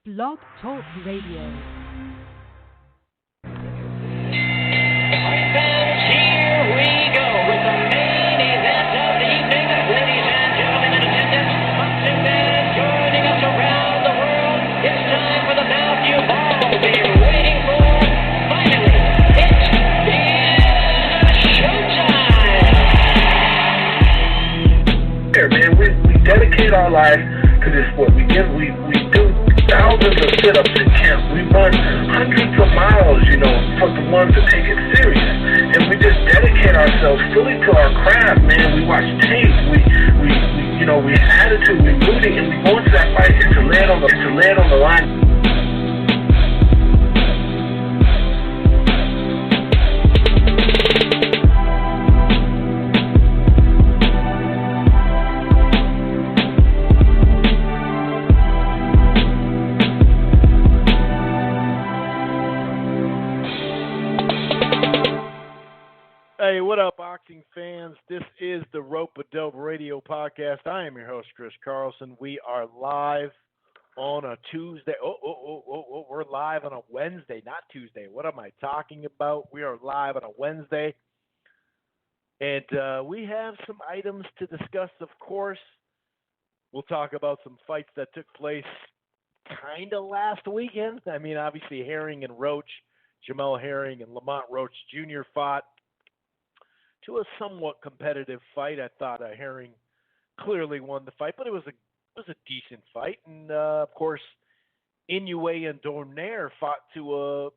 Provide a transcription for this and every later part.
Blog Talk Radio. Fans, here we go with the main event of the evening. Ladies and gentlemen in attendance, boxing fans joining us around the world. It's time for the bout you've all been waiting for. Finally, it is showtime. Here, man, we dedicate our life to this sport. We do thousands of sit-ups in camp. We run hundreds of miles, for the ones that take it serious. And we just dedicate ourselves fully to our craft, man. We watch tape. We have attitude, we rooting, and we go into that fight and to land on the line. Hey, what up, boxing fans? This is the Rope-A-Dope Radio Podcast. I am your host, Chris Carlson. We are live on a Tuesday. We're live on a Wednesday, not Tuesday. What am I talking about? We are live on a Wednesday. And we have some items to discuss, of course. We'll talk about some fights that took place kind of last weekend. I mean, obviously, Herring and Roach, Jamel Herring and Lamont Roach Jr. fought to a somewhat competitive fight. I thought Herring clearly won the fight, but it was a decent fight. And of course, Inoue and Donaire fought to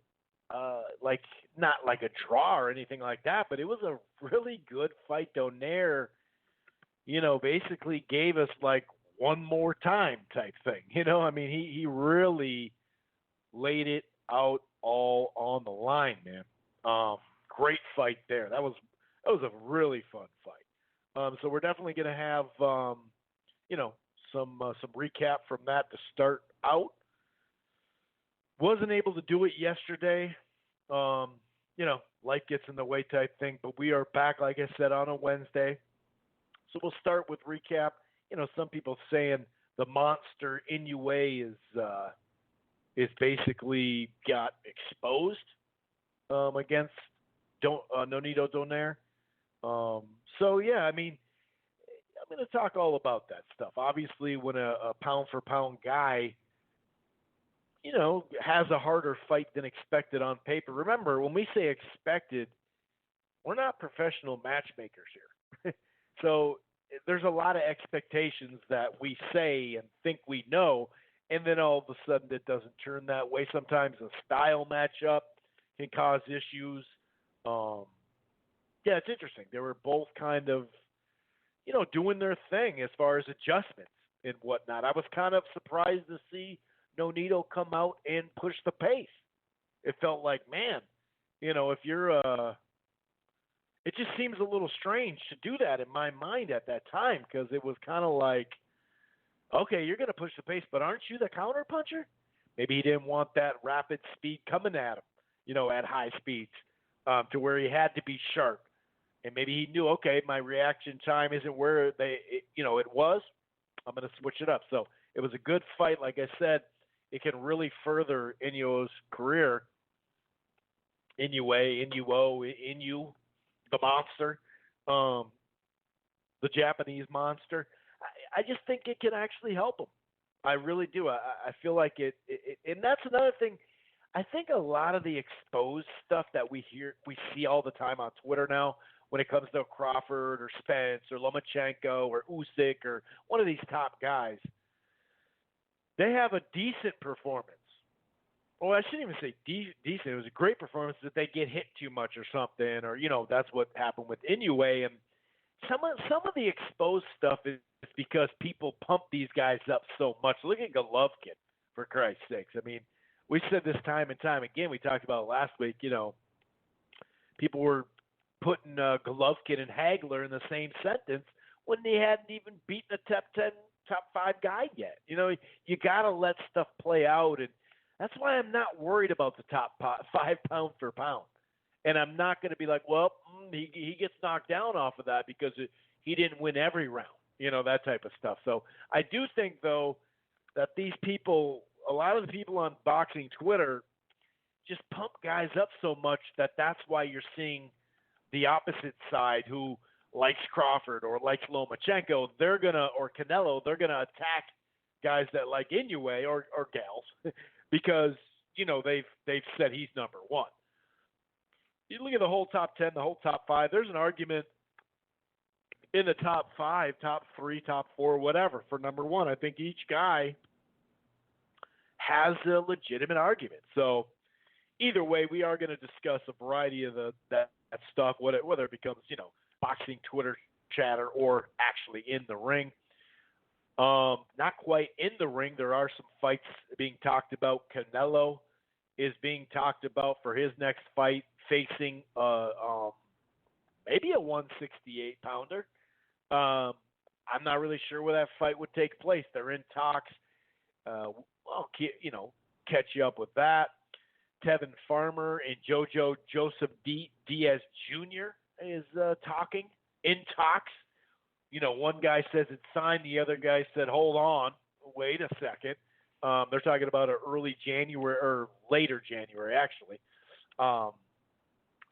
not like a draw or anything like that, but it was a really good fight. Donaire, basically gave us like one more time type thing. I mean, he really laid it out all on the line, man. Great fight there. That was a really fun fight. So we're definitely going to have, some recap from that to start out. Wasn't able to do it yesterday. Life gets in the way type thing, but we are back, like I said, on a Wednesday. So we'll start with recap. Some people saying the monster Inoue is basically got exposed against Nonito Donaire. So, yeah, I mean, I'm going to talk all about that stuff. Obviously, when a pound-for-pound guy, has a harder fight than expected on paper. Remember, when we say expected, we're not professional matchmakers here. So there's a lot of expectations that we say and think we know, and then all of a sudden it doesn't turn that way. Sometimes a style matchup can cause issues. Yeah, it's interesting. They were both kind of, doing their thing as far as adjustments and whatnot. I was kind of surprised to see Nonito come out and push the pace. It felt like, man, if you're it just seems a little strange to do that in my mind at that time, because it was kind of like, okay, you're going to push the pace, but aren't you the counter puncher? Maybe he didn't want that rapid speed coming at him, at high speeds, to where he had to be sharp. And maybe he knew, okay, my reaction time isn't where it was. I'm going to switch it up. So it was a good fight. Like I said, it can really further Inoue's career. Inoue, the monster, the Japanese monster. I just think it can actually help him. I really do. I feel like it, and that's another thing. I think a lot of the exposed stuff that we see all the time on Twitter now, when it comes to Crawford or Spence or Lomachenko or Usyk or one of these top guys, they have a decent performance. Well, I shouldn't even say decent. It was a great performance that they get hit too much or something, or that's what happened with Inoue. And some of the exposed stuff is because people pump these guys up so much. Look at Golovkin, for Christ's sakes. I mean, we said this time and time again. We talked about it last week. People were putting Golovkin and Hagler in the same sentence when they hadn't even beaten a top 10, top 5 guy yet. You got to let stuff play out, and that's why I'm not worried about the top 5 pound for pound. And I'm not going to be like, well, he gets knocked down off of that because he didn't win every round, that type of stuff. So I do think, though, that these people a lot of the people on boxing Twitter just pump guys up so much that's why you're seeing the opposite side who likes Crawford or likes Lomachenko, or Canelo, they're gonna attack guys that like Inoue or gals because they've said he's number one. You look at the whole top 10, the whole top 5. There's an argument in the top 5, top 3, top 4, whatever for number one. I think each guy has a legitimate argument. So either way, we are going to discuss a variety of that stuff, whether it becomes boxing Twitter chatter or actually in the ring. Not quite in the ring. There are some fights being talked about. Canelo is being talked about for his next fight, facing maybe a 168-pounder. I'm not really sure where that fight would take place. They're in talks. I'll catch you up with that. Tevin Farmer and Jojo Joseph Diaz Jr. is in talks. One guy says it's signed. The other guy said, hold on, wait a second. They're talking about an early January or later January, actually,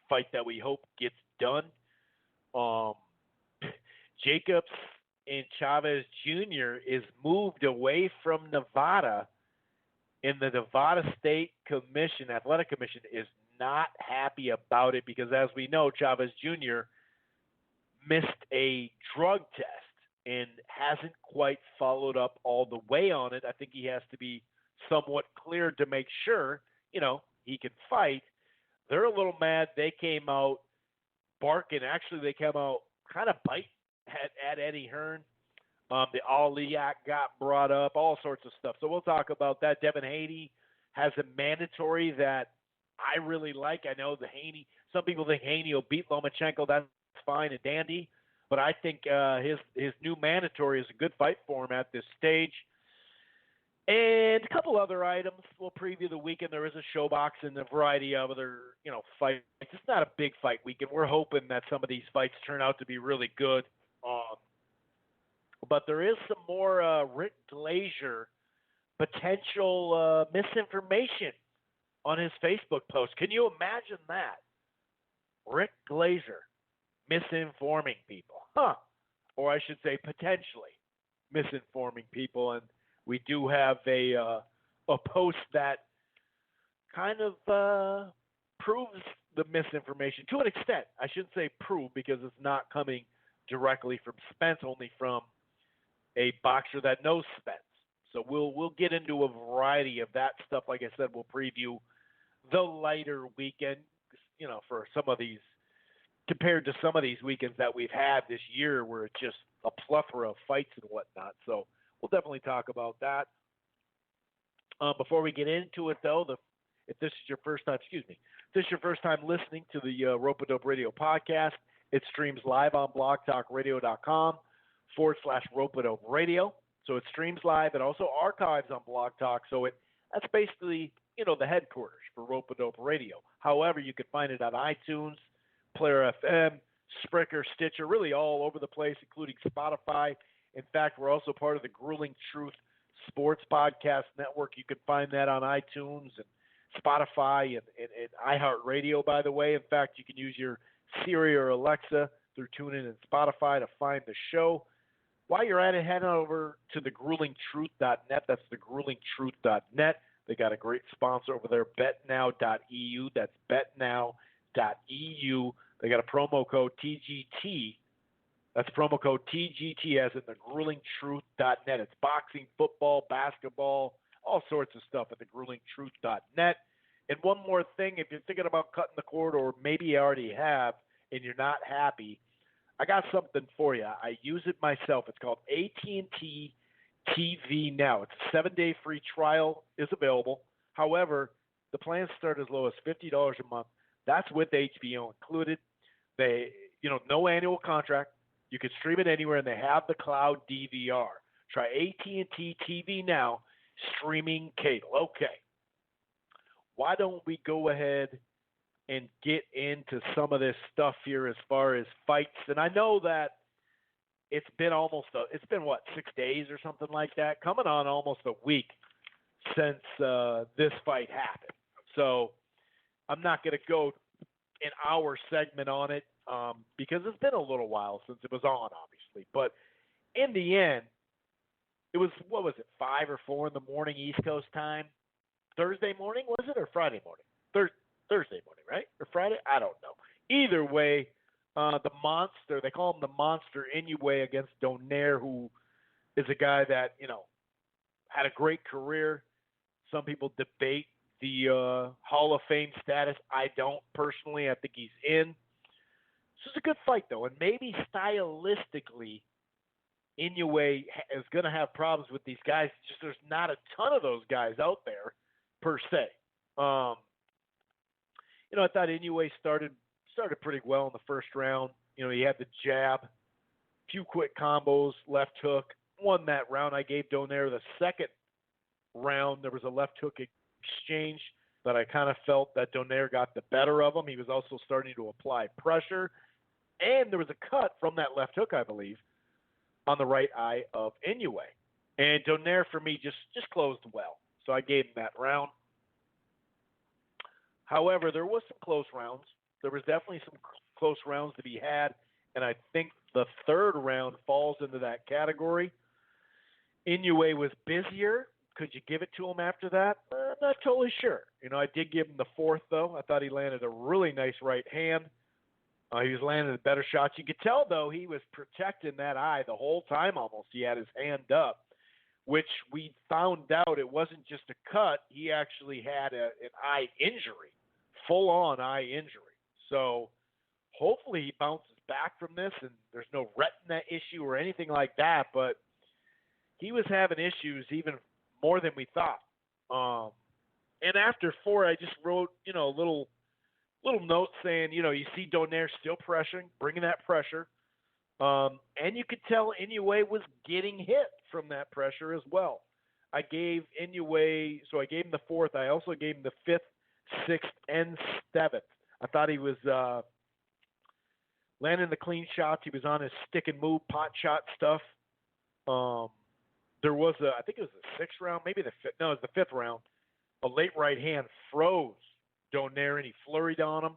fight that we hope gets done. Jacobs and Chavez Jr. is moved away from Nevada, and the Nevada State Athletic Commission is not happy about it because, as we know, Chavez Jr. missed a drug test and hasn't quite followed up all the way on it. I think he has to be somewhat cleared to make sure, he can fight. They're a little mad. They came out barking. Actually, they came out kind of biting at Eddie Hearn. The Ali Act got brought up, all sorts of stuff. So we'll talk about that. Devin Haney has a mandatory that I really like. I know some people think Haney will beat Lomachenko. That's fine and dandy. But I think his new mandatory is a good fight for him at this stage. And a couple other items. We'll preview the weekend. There is a showbox and a variety of other, fights. It's not a big fight weekend. We're hoping that some of these fights turn out to be really good. But there is some more Rick Glazier potential misinformation on his Facebook post. Can you imagine that? Rick Glazier misinforming people. Or I should say potentially misinforming people. And we do have a post that kind of proves the misinformation to an extent. I shouldn't say prove because it's not coming directly from Spence, only from a boxer that knows Spence. So we'll get into a variety of that stuff. Like I said, we'll preview the lighter weekend, for some of these, compared to some of these weekends that we've had this year where it's just a plethora of fights and whatnot. So we'll definitely talk about that. Before we get into it, though, if this is your first time listening to the Rope-A-Dope Radio podcast, it streams live on blogtalkradio.com/Rope-A-Dope Radio. So it streams live. It also archives on Blog Talk. So that's basically, the headquarters for Rope-A-Dope Radio. However, you can find it on iTunes, Player FM, Spreaker, Stitcher, really all over the place, including Spotify. In fact, we're also part of the Grueling Truth Sports Podcast Network. You can find that on iTunes and Spotify and iHeartRadio, by the way. In fact, you can use your Siri or Alexa through TuneIn and Spotify to find the show. While you're at it, head over to thegruelingtruth.net. That's thegruelingtruth.net. They got a great sponsor over there, betnow.eu. That's betnow.eu. They got a promo code TGT. That's promo code TGT as in thegruelingtruth.net. It's boxing, football, basketball, all sorts of stuff at thegruelingtruth.net. And one more thing, if you're thinking about cutting the cord or maybe you already have and you're not happy, I got something for you. I use it myself. It's called AT&T TV Now. It's a 7-day free trial is available. However, the plans start as low as $50 a month. That's with HBO included. They, no annual contract. You can stream it anywhere, and they have the cloud DVR. Try AT&T TV Now, streaming cable. Okay. Why don't we go ahead and get into some of this stuff here as far as fights? And I know that it's been 6 days or something like that, coming on almost a week since this fight happened. So I'm not going to go an hour segment on it because it's been a little while since it was on, obviously. But in the end, it was, 5 or 4 in the morning East Coast time? Thursday morning, was it, or Friday morning? Thursday morning, right? Or Friday? I don't know. Either way, the monster, they call him the monster Inoue against Donaire, who is a guy that, had a great career. Some people debate the Hall of Fame status. I don't personally. I think he's in. This is a good fight, though, and maybe stylistically, Inoue is going to have problems with these guys. It's just there's not a ton of those guys out there, per se. I thought Inoue started pretty well in the first round. He had the jab, few quick combos, left hook, won that round. I gave Donaire the second round. There was a left hook exchange that I kind of felt that Donaire got the better of him. He was also starting to apply pressure, and there was a cut from that left hook, I believe, on the right eye of Inoue. And Donaire, for me, just closed well. So I gave him that round. However, there was some close rounds. There was definitely some close rounds to be had, and I think the third round falls into that category. Inoue was busier. Could you give it to him after that? I'm not totally sure. I did give him the fourth, though. I thought he landed a really nice right hand. He was landing the better shots. You could tell, though, he was protecting that eye the whole time almost. He had his hand up, which we found out it wasn't just a cut. He actually had an eye injury, full-on eye injury. So hopefully he bounces back from this and there's no retina issue or anything like that. But he was having issues even more than we thought. And after 4, I just wrote, a little note saying, you see Donaire still pressuring, bringing that pressure. And you could tell Inoue was getting hit from that pressure as well. I gave Inoue, so I gave him the 4th. I also gave him the 5th, 6th, and 7th. I thought he was landing the clean shots. He was on his stick and move, pot shot stuff. There was I think it was the 6th round, maybe the 5th. No, it was the 5th round. A late right hand froze Donaire, and he flurried on him.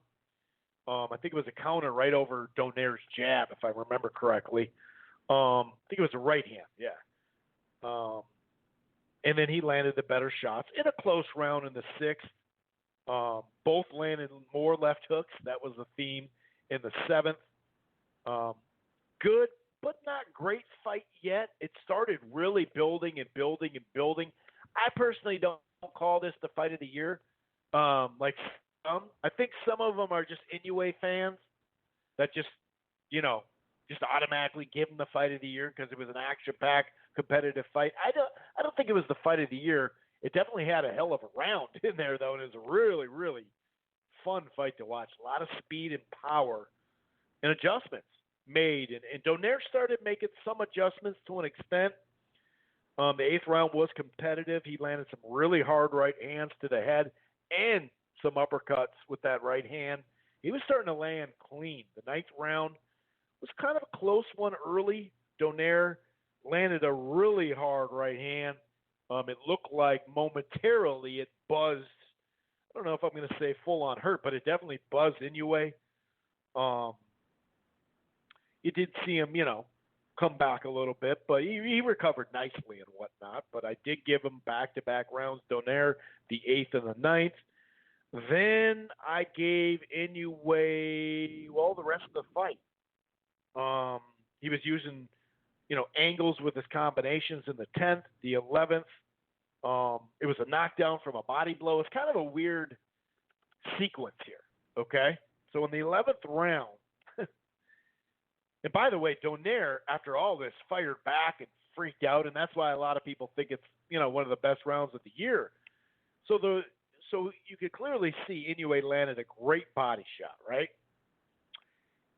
I think it was a counter right over Donaire's jab, if I remember correctly. I think it was a right hand, yeah. And then he landed the better shots in a close round in the 6th. Both landed more left hooks. That was the theme in the 7th. Good, but not great fight yet. It started really building and building and building. I personally don't call this the fight of the year. Like some, I think some of them are just Inoue fans that just automatically give him the fight of the year because it was an action-packed, competitive fight. I don't think it was the fight of the year. It definitely had a hell of a round in there, though, and it was a really, really fun fight to watch. A lot of speed and power and adjustments made. And Donaire started making some adjustments to an extent. The 8th round was competitive. He landed some really hard right hands to the head and some uppercuts with that right hand. He was starting to land clean. The 9th round was kind of a close one early. Donaire landed a really hard right hand. It looked like momentarily it buzzed. I don't know if I'm going to say full-on hurt, but it definitely buzzed Inoue. You did see him, come back a little bit, but he recovered nicely and whatnot. But I did give him back-to-back rounds, Donaire, the 8th and the 9th. Then I gave Inoue, the rest of the fight. He was using, angles with his combinations in the 10th, the 11th. It was a knockdown from a body blow. It's kind of a weird sequence here, okay? So in the 11th round, and by the way, Donaire, after all this, fired back and freaked out, and that's why a lot of people think it's, one of the best rounds of the year. So you could clearly see Inoue landed a great body shot, right?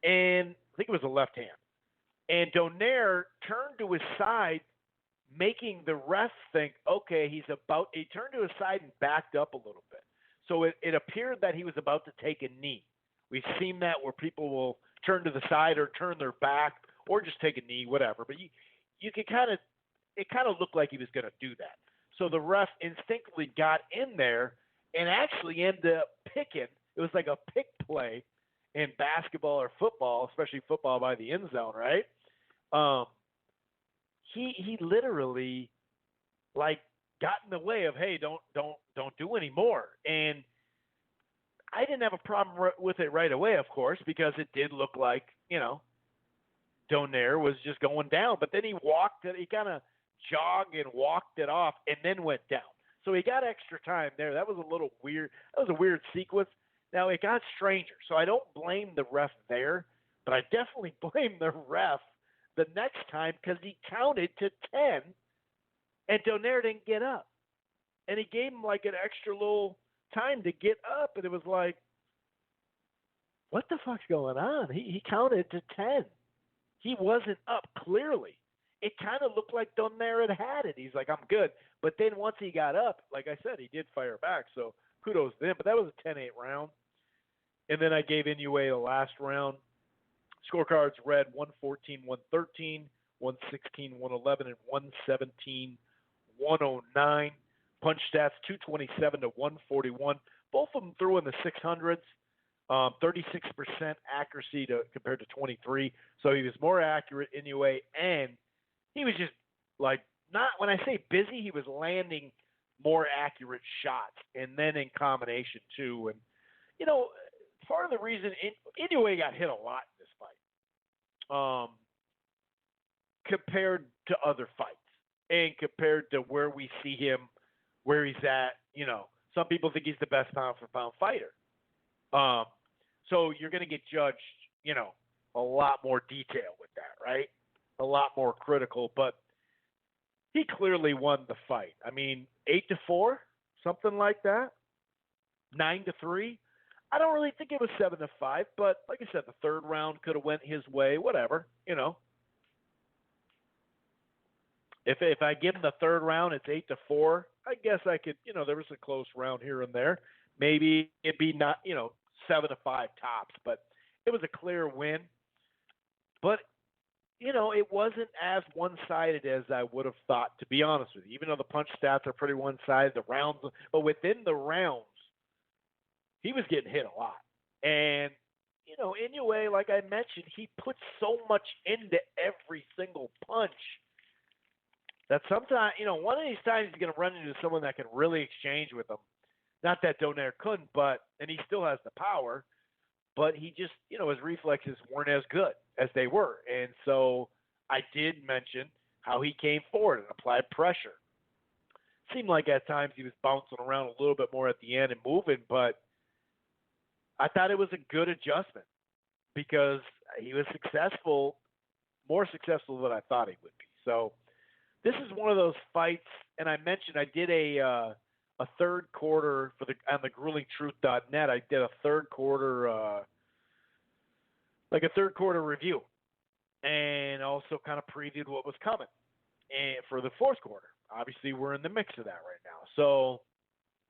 And I think it was a left hand. And Donaire turned to his side, making the ref think, okay, he turned to his side and backed up a little bit. So it appeared that he was about to take a knee. We've seen that where people will turn to the side or turn their back or just take a knee, whatever. But you could it kind of looked like he was going to do that. So the ref instinctively got in there and actually ended up picking. It was like a pick play in basketball or football, especially football by the end zone, right? He literally like got in the way of, hey, don't do any more. And I didn't have a problem with it right away, of course, because it did look like, Donaire was just going down. But then he kind of jogged and walked it off and then went down. So he got extra time there. That was a little weird. That was a weird sequence. Now, it got stranger. So I don't blame the ref there, but I definitely blame the ref the next time because he counted to 10 and Donaire didn't get up. And he gave him like an extra little time to get up. And it was like, what the fuck's going on? He counted to 10. He wasn't up clearly. It kind of looked like Donaire had it. He's like, I'm good. But then once he got up, like I said, he did fire back. So kudos to him. But that was a 10-8 round. And then I gave Inoue the last round. Scorecards read 114, 113, 116, 111, and 117, 109. Punch stats 227 to 141. Both of them threw in the 600s. 36% accuracy compared to 23. So he was more accurate Inoue, and he was just like not. When I say busy, he was landing more accurate shots, and then in combination too. And part of the reason Inoue got hit a lot in this fight, compared to other fights, and compared to where we see him, where he's at. Some people think he's the best pound for pound fighter. So you're going to get judged, a lot more detail with that, right? A lot more critical, but he clearly won the fight. I mean, 8-4, something like that. 9-3. I don't really think it was 7-5, but like I said, the third round could have went his way, whatever, If I give him the third round, it's 8-4. I guess I could, there was a close round here and there. Maybe it'd be not, 7-5 tops, but it was a clear win. But, it wasn't as one-sided as I would have thought, to be honest with you. Even though the punch stats are pretty one-sided, the rounds, but within the rounds, he was getting hit a lot. And, Inoue, like I mentioned, he puts so much into every single punch that sometimes, one of these times he's going to run into someone that can really exchange with him. Not that Donaire couldn't, and he still has the power, but he just, his reflexes weren't as good as they were. And so I did mention how he came forward and applied pressure. Seemed like at times he was bouncing around a little bit more at the end and moving, but I thought it was a good adjustment because he was successful, more successful than I thought he would be. So this is one of those fights, and I mentioned I did a third quarter on the grulingtruth.net. I did a third quarter, like a third quarter review, and also kind of previewed what was coming and for the fourth quarter. Obviously, we're in the mix of that right now, so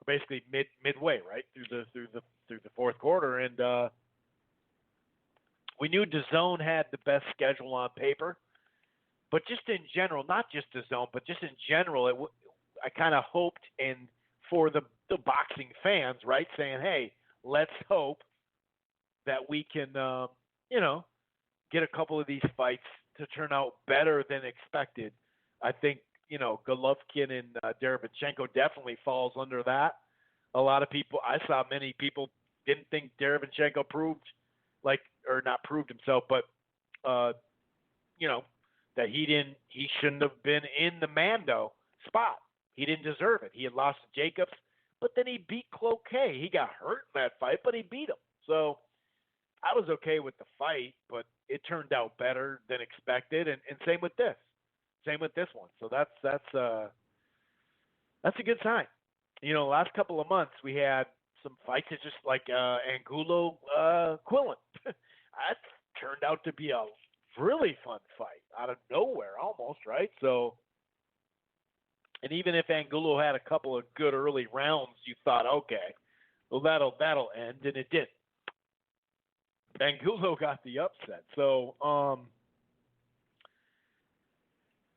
basically midway right through the fourth quarter, and we knew DAZN had the best schedule on paper, but just in general, not just DAZN, but just in general, I kind of hoped and for the boxing fans, right, saying, hey, let's hope that we can, get a couple of these fights to turn out better than expected. I think, Golovkin and Derevyanchenko definitely falls under that. A lot of people, I saw many people didn't think Derevyanchenko not proved himself, but, that he shouldn't have been in the Mando spot. He didn't deserve it. He had lost to Jacobs, but then he beat Cloquet. He got hurt in that fight, but he beat him. So I was okay with the fight, but it turned out better than expected, and same with this. Same with this one. So that's a good sign. Last couple of months we had some fights that just like Angulo Quillen. That turned out to be a really fun fight out of nowhere almost, right? So, and even if Angulo had a couple of good early rounds, you thought, okay, well that'll end, and it did. Angulo got the upset. So,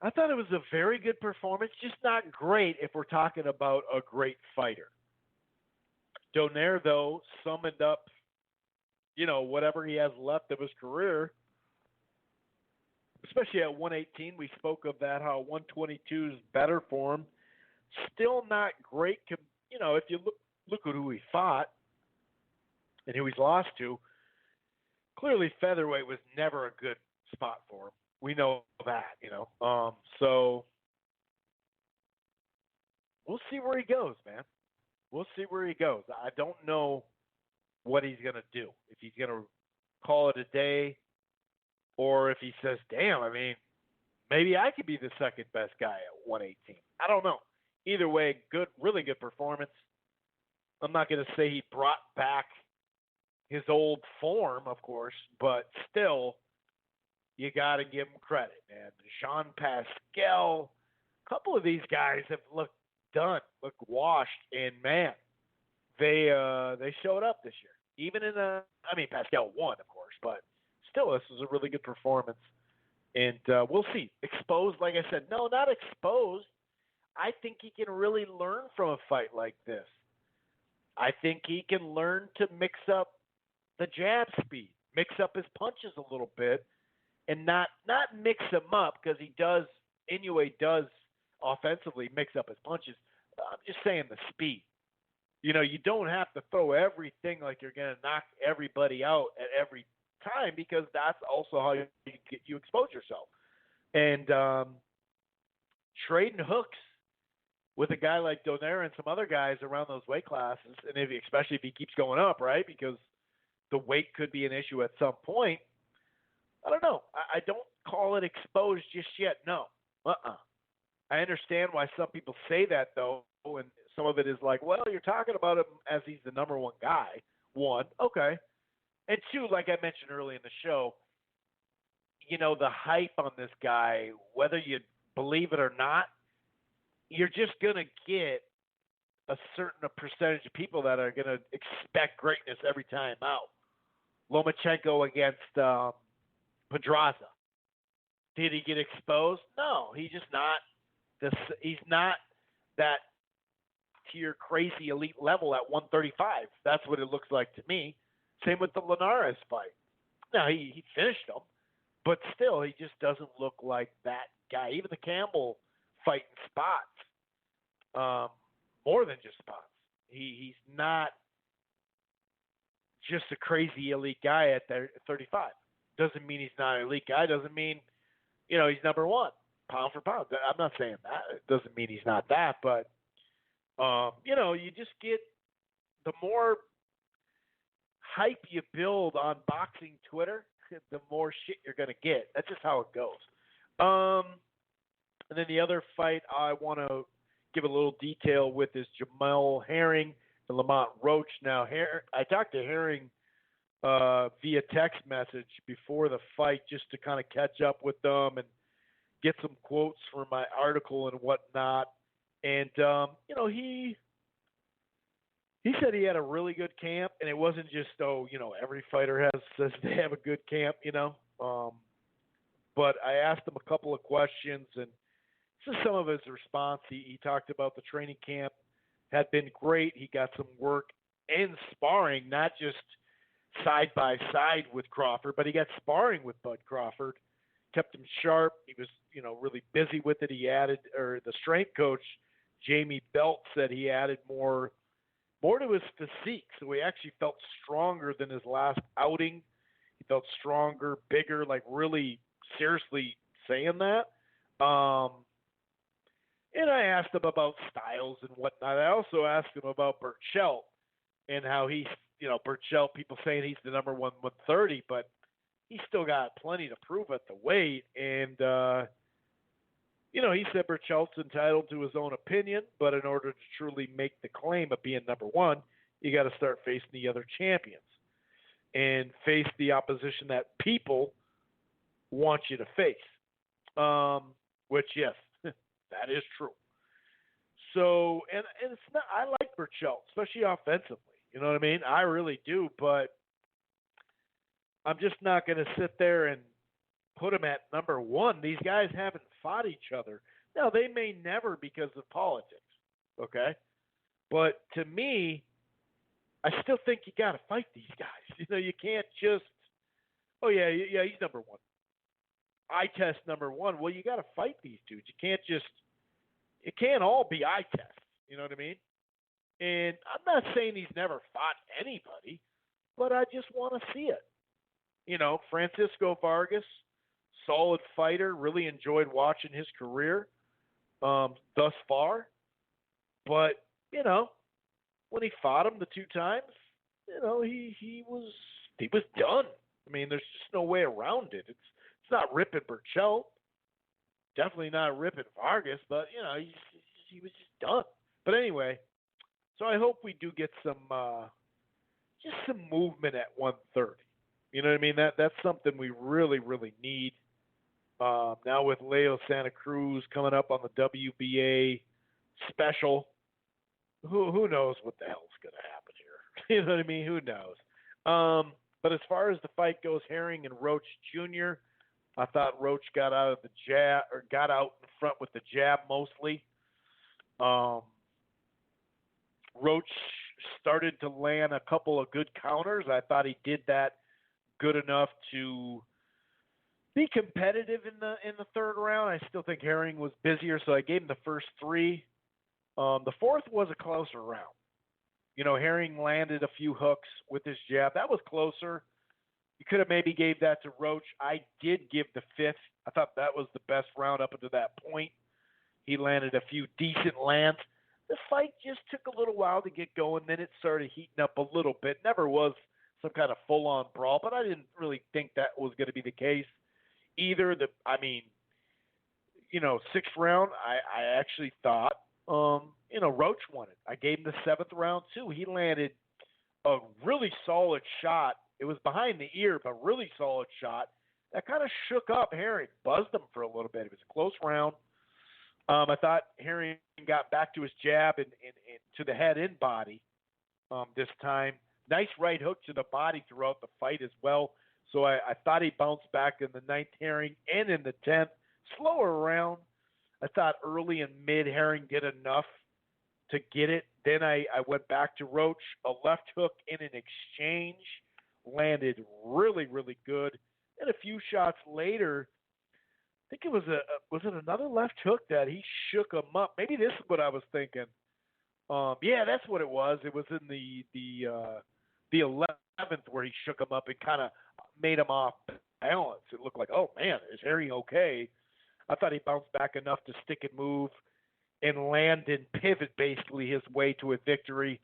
I thought it was a very good performance, just not great if we're talking about a great fighter. Donaire, though, summoned up, whatever he has left of his career, especially at 118. We spoke of that, how 122 is better for him. Still not great. If you look at who he fought and who he's lost to, clearly featherweight was never a good spot for him. We know that, So we'll see where he goes, man. We'll see where he goes. I don't know what he's going to do. If he's going to call it a day or if he says, damn, maybe I could be the second best guy at 118. I don't know. Either way, really good performance. I'm not going to say he brought back his old form, of course, but still, you got to give him credit, man. Jean Pascal, a couple of these guys have looked done, looked washed, and man, they showed up this year. Even in Pascal won, of course, but still, this was a really good performance, and we'll see. Exposed, like I said, no, not exposed. I think he can really learn from a fight like this. I think he can learn to mix up the jab speed, mix up his punches a little bit, and not mix them up, because Inoue does offensively mix up his punches. I'm just saying the speed. You don't have to throw everything like you're going to knock everybody out at every time, because that's also how you expose yourself. And trading hooks with a guy like Donaire and some other guys around those weight classes, and especially if he keeps going up, right, because the weight could be an issue at some point. I don't know. I don't call it exposed just yet. No. I understand why some people say that, though, and some of it is like, well, you're talking about him as he's the number one guy. One, okay. And two, like I mentioned early in the show, the hype on this guy, whether you believe it or not, you're just going to get a certain percentage of people that are going to expect greatness every time out. Lomachenko against Pedraza. Did he get exposed? No, he's just not. He's not that tier crazy elite level at 135. That's what it looks like to me. Same with the Linares fight. Now he finished him, but still he just doesn't look like that guy. Even the Campbell fight in spots, more than just spots. He's not just a crazy elite guy at 35. Doesn't mean he's not an elite guy. Doesn't mean, he's number one, pound for pound. I'm not saying that. It doesn't mean he's not that. But, you just get the more hype you build on boxing Twitter, the more shit you're going to get. That's just how it goes. And then the other fight I want to give a little detail with is Jamel Herring and Lamont Roach. Now, I talked to Herring via text message before the fight just to kind of catch up with them and get some quotes from my article and whatnot. And, he said he had a really good camp, and it wasn't just, every fighter says they have a good camp, But I asked him a couple of questions, and this is some of his response. He talked about the training camp had been great. He got some work in sparring, not just side by side with Crawford, but he got sparring with Bud Crawford, kept him sharp. He was, really busy with it. The strength coach, Jamie Belt, said he added more to his physique. So he actually felt stronger than his last outing. He felt stronger, bigger, like really seriously saying that. And I asked him about styles and whatnot. I also asked him about Burchell and how he's, Burchell, people saying he's the number 130, but he's still got plenty to prove at the weight. And, he said Burchell's entitled to his own opinion, but in order to truly make the claim of being number one, you got to start facing the other champions and face the opposition that people want you to face. Which, yes, that is true. So, and it's not, I like Burchell, especially offensively. You know what I mean? I really do, but I'm just not going to sit there and put him at number one. These guys haven't fought each other. Now, they may never because of politics, okay? But to me, I still think you got to fight these guys. You can't just, oh, yeah, he's number one. Eye test number one. Well, you got to fight these dudes. It can't all be eye test. You know what I mean? And I'm not saying he's never fought anybody, but I just want to see it. Francisco Vargas, solid fighter. Really enjoyed watching his career thus far. But, when he fought him the two times, he was done. I mean, there's just no way around it. It's not ripping Burchell. Definitely not ripping Vargas, but, he was just done. But anyway, so I hope we do get some movement at 130. You know what I mean? That's something we really, really need. Now with Leo Santa Cruz coming up on the WBA special, who knows what the hell's going to happen here? You know what I mean? Who knows? But as far as the fight goes, Herring and Roach Jr., I thought Roach got out in front with the jab mostly. Roach started to land a couple of good counters. I thought he did that good enough to be competitive in the third round. I still think Herring was busier, so I gave him the first three. The fourth was a closer round. Herring landed a few hooks with his jab. That was closer. You could have maybe gave that to Roach. I did give the fifth. I thought that was the best round up until that point. He landed a few decent lands. The fight just took a little while to get going. Then it started heating up a little bit. Never was some kind of full-on brawl, but I didn't really think that was going to be the case either. Sixth round, I actually thought, Roach won it. I gave him the seventh round, too. He landed a really solid shot. It was behind the ear, but really solid shot. That kind of shook up Herring, buzzed him for a little bit. It was a close round. I thought Herring got back to his jab and to the head and body this time. Nice right hook to the body throughout the fight as well. So I thought he bounced back in the ninth, Herring, and in the 10th. Slower round. I thought early and mid Herring did enough to get it. Then I went back to Roach. A left hook in an exchange. Landed really, really good. And a few shots later, I think it was another left hook that he shook him up. Maybe this is what I was thinking. Yeah, that's what it was. It was in the 11th where he shook him up and kind of made him off balance. It looked like, oh man, is Herring okay? I thought he bounced back enough to stick and move and land and pivot basically his way to a victory.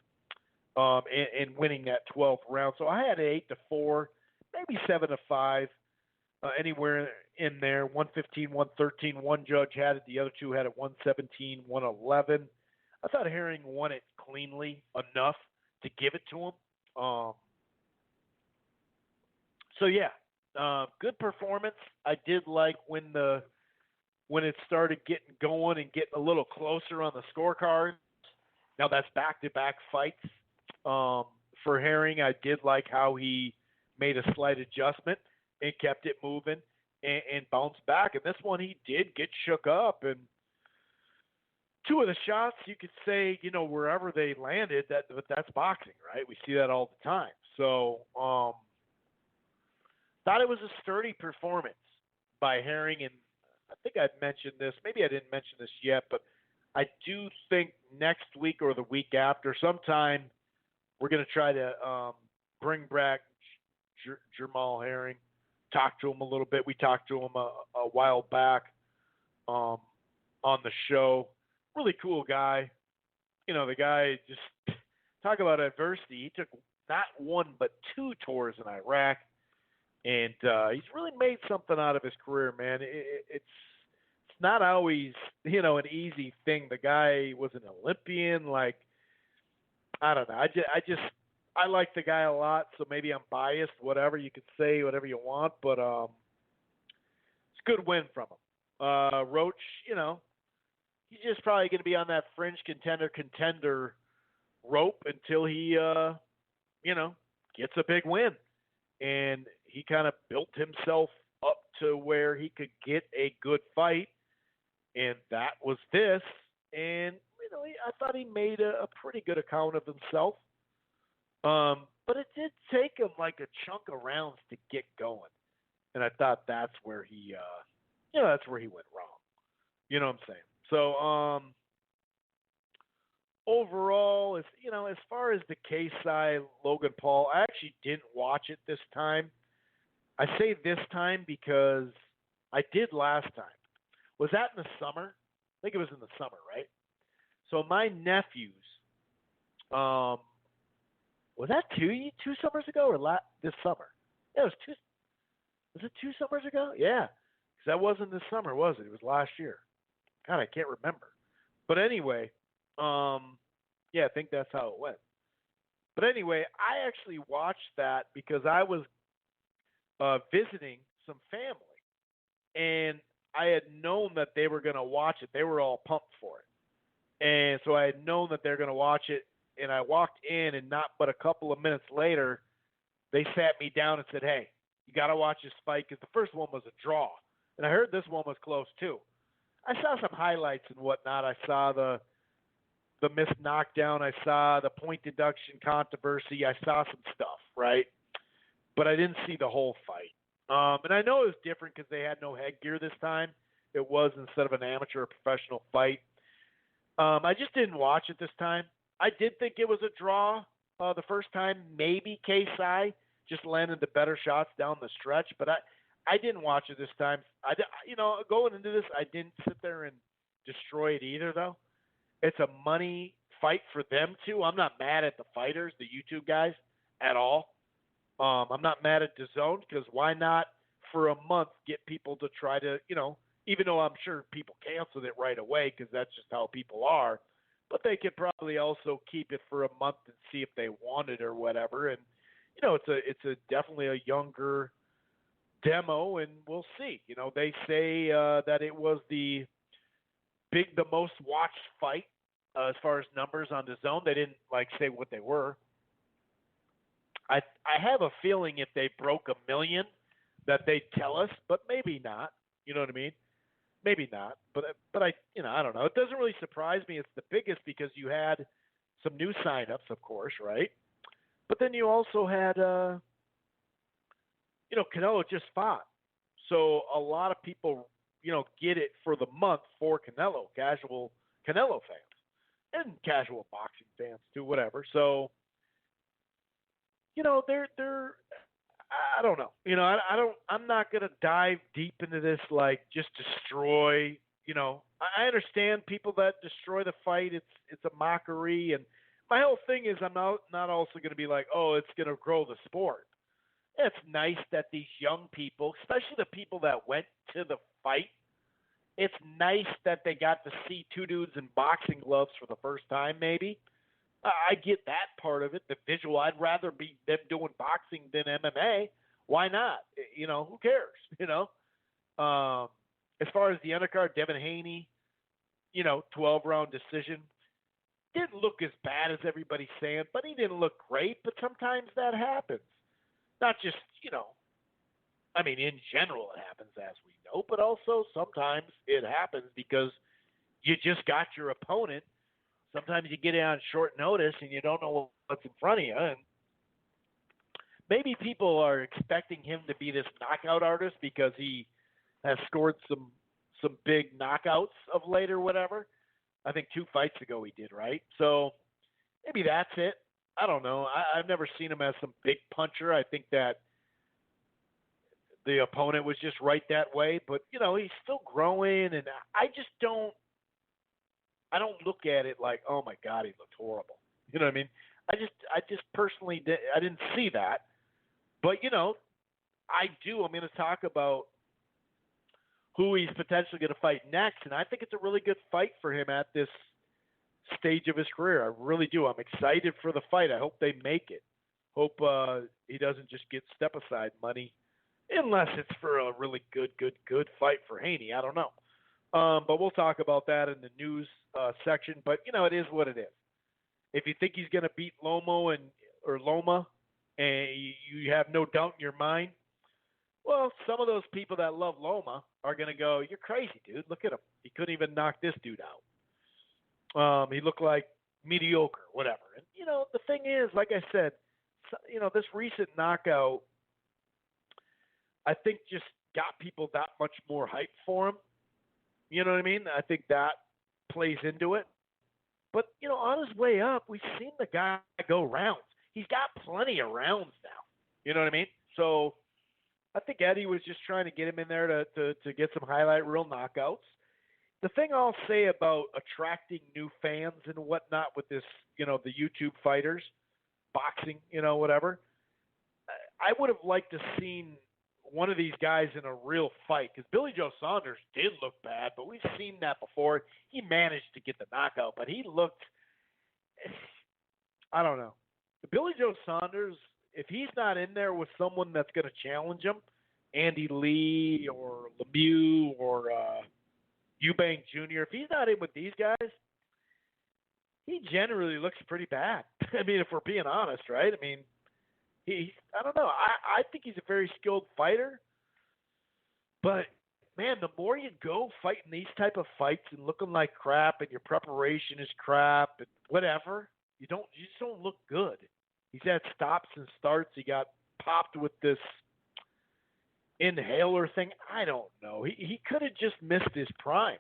And winning that 12th round. So I had 8-4, maybe 7-5, anywhere in there. 115, 113. One judge had it. The other two had it 117, 111. I thought Herring won it cleanly enough to give it to him. Good performance. I did like when it started getting going and getting a little closer on the scorecards. Now that's back-to-back fights. For Herring, I did like how he made a slight adjustment and kept it moving and bounced back. And this one, he did get shook up. And two of the shots, you could say, wherever they landed, but that's boxing, right? We see that all the time. So, thought it was a sturdy performance by Herring. And I think I've mentioned this. Maybe I didn't mention this yet, but I do think next week or the week after, sometime, we're going to try to bring back Jamal Herring, talk to him a little bit. We talked to him a while back on the show. Really cool guy. The guy just talk about adversity. He took not one but two tours in Iraq, and he's really made something out of his career, man. It's not always an easy thing. The guy was an Olympian, I don't know. I like the guy a lot, so maybe I'm biased. Whatever, you could say whatever you want, but it's a good win from him. Roach, he's just probably going to be on that fringe contender rope until he, gets a big win. And he kind of built himself up to where he could get a good fight, and that was this. And I thought he made a pretty good account of himself. But it did take him like a chunk of rounds to get going, and I thought that's where he, that's where he went wrong. You know what I'm saying? So, overall, as far as the Kasai Logan Paul, I actually didn't watch it this time. I say this time because I did last time. Was that in the summer? I think it was in the summer, right? So my nephews, was that two summers ago or this summer? Yeah, it was two. Was it 2 summers ago? Yeah, because that wasn't this summer, was it? It was last year. God, I can't remember. But anyway, yeah, I think that's how it went. But anyway, I actually watched that because I was visiting some family, and I had known that they were going to watch it. They were all pumped for it, and so I had known that they're going to watch it. And I walked in, and not but a couple of minutes later, they sat me down and said, "Hey, you got to watch this fight because the first one was a draw, and I heard this one was close too." I saw some highlights and whatnot. I saw the missed knockdown. I saw the point deduction controversy. I saw some stuff, right? But I didn't see the whole fight. And I know it was different because they had no headgear this time. It was instead of an amateur or professional fight. I just didn't watch it this time. I did think it was a draw the first time. Maybe Kasai just landed the better shots down the stretch, but I didn't watch it this time. Going into this, I didn't sit there and destroy it either, though. It's a money fight for them, too. I'm not mad at the fighters, the YouTube guys, at all. I'm not mad at DAZN because why not for a month get people to try to, even though I'm sure people canceled it right away because that's just how people are, but they could probably also keep it for a month and see if they want it or whatever. And, it's a definitely a younger demo, and we'll see. They say that it was the most watched fight as far as numbers on DAZN. They didn't say what they were. I have a feeling if they broke 1 million that they'd tell us, but maybe not. You know what I mean? Maybe not. But I don't know. It doesn't really surprise me. It's the biggest because you had some new signups, of course, right? But then you also had Canelo just fought. So a lot of people, get it for the month for Canelo, casual Canelo fans and casual boxing fans too, whatever. So they're I don't know. I'm not going to dive deep into this just destroy, I understand people that destroy the fight. It's a mockery, and my whole thing is I'm not also going to be like, "Oh, it's going to grow the sport." It's nice that these young people, especially the people that went to the fight, it's nice that they got to see two dudes in boxing gloves for the first time, maybe. I get that part of it, the visual. I'd rather be them doing boxing than MMA. Why not? Who cares? As far as the undercard, Devin Haney, 12-round decision. Didn't look as bad as everybody's saying, but he didn't look great. But sometimes that happens. Not just, in general it happens, as we know, but also sometimes it happens because you just got your opponent. Sometimes you get it on short notice and you don't know what's in front of you. And maybe people are expecting him to be this knockout artist because he has scored some big knockouts of late or whatever. I think 2 fights ago he did, right? So maybe that's it. I don't know. I've never seen him as some big puncher. I think that the opponent was just right that way. But, he's still growing, and I don't look at it like, oh, my God, he looked horrible. You know what I mean? I just personally I didn't see that. But, I do. I'm going to talk about who he's potentially going to fight next, and I think it's a really good fight for him at this stage of his career. I really do. I'm excited for the fight. I hope they make it. Hope he doesn't just get step-aside money, unless it's for a really good fight for Haney. I don't know. But we'll talk about that in the news section. But, it is what it is. If you think he's going to beat Loma, and you have no doubt in your mind, Well, some of those people that love Loma are going to go, "You're crazy, dude. Look at him. He couldn't even knock this dude out. He looked like mediocre, whatever." And the thing is, like I said, this recent knockout, I think just got people that much more hype for him. You know what I mean? I think that plays into it. But on his way up, we've seen the guy go rounds. He's got plenty of rounds now. You know what I mean? So I think Eddie was just trying to get him in there to get some highlight reel knockouts. The thing I'll say about attracting new fans and whatnot with this, the YouTube fighters, boxing, whatever, I would have liked to seen one of these guys in a real fight, because Billy Joe Saunders did look bad, but we've seen that before. He managed to get the knockout, but he looked, I don't know. Billy Joe Saunders, if he's not in there with someone that's going to challenge him, Andy Lee or Lemieux or Eubank Jr., if he's not in with these guys, he generally looks pretty bad. I mean, if we're being honest, right? I mean, I don't know. I think he's a very skilled fighter, but man, the more you go fighting these type of fights and looking like crap, and your preparation is crap, and whatever, you just don't look good. He's had stops and starts. He got popped with this inhaler thing. I don't know. He could have just missed his prime,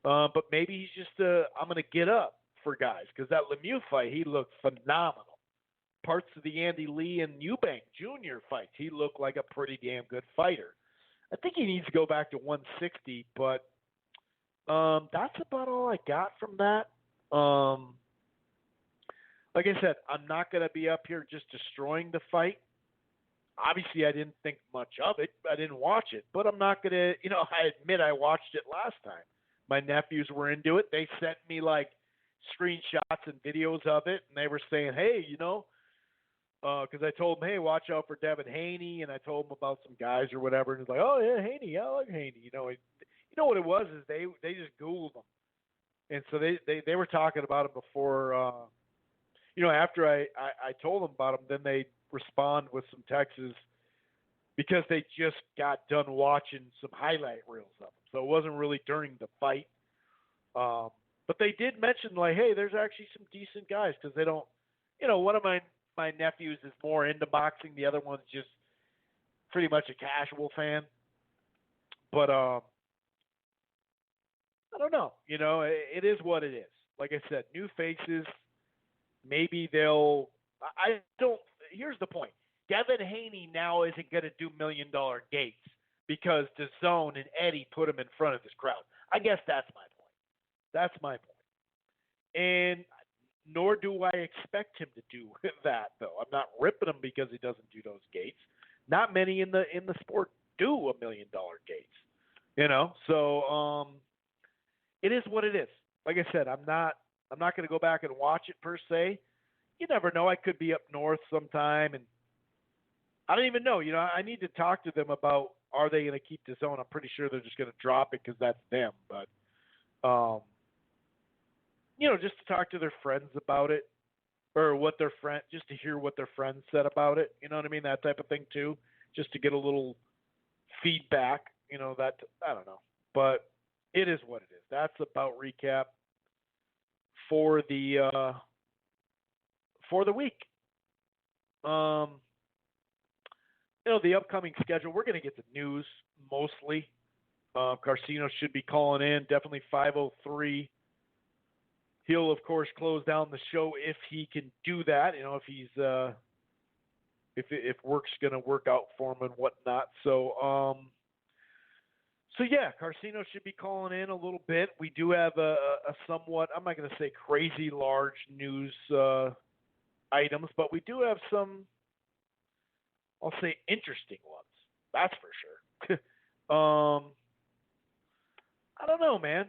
but maybe he's just I'm going to get up for guys, because that Lemieux fight, he looked phenomenal. Parts of the Andy Lee and Eubank Jr. fights, he looked like a pretty damn good fighter. I think he needs to go back to 160, but that's about all I got from that. Like I said, I'm not going to be up here just destroying the fight. Obviously, I didn't think much of it. I didn't watch it, but I'm not going to, I admit I watched it last time. My nephews were into it. They sent me like screenshots and videos of it, and they were saying, hey, because I told them, hey, watch out for Devin Haney, and I told them about some guys or whatever, and it's like, oh yeah, Haney, I like Haney. You know what it was is they just Googled them, and so they were talking about him before. After I told them about him, then they respond with some texts because they just got done watching some highlight reels of him, so it wasn't really during the fight. But they did mention, like, hey, there's actually some decent guys, because they don't, one of my nephews is more into boxing. The other one's just pretty much a casual fan. But I don't know. It is what it is. Like I said, new faces. Maybe they'll – I don't – here's the point. Devin Haney now isn't going to do $1 million gates because DAZN and Eddie put him in front of this crowd. I guess that's my point. That's my point. And nor do I expect him to do that, though. I'm not ripping him because he doesn't do those gates. Not many in the sport do $1 million gates, So it is what it is. Like I said, I'm not going to go back and watch it per se. You never know. I could be up north sometime, and I don't even know. I need to talk to them about, are they going to keep DAZN? I'm pretty sure they're just going to drop it because that's them. But just to talk to their friends about it, or just to hear what their friends said about it. You know what I mean? That type of thing too, just to get a little feedback. That I don't know, but it is what it is. That's about recap for the week. The upcoming schedule. We're going to get the news mostly. Carcino should be calling in. Definitely 5:03. He'll, of course, close down the show if he can do that. If he's if work's going to work out for him and whatnot. So yeah, Carcino should be calling in a little bit. We do have a somewhat, I'm not going to say crazy large news items, but we do have some, I'll say, interesting ones. That's for sure. I don't know, man.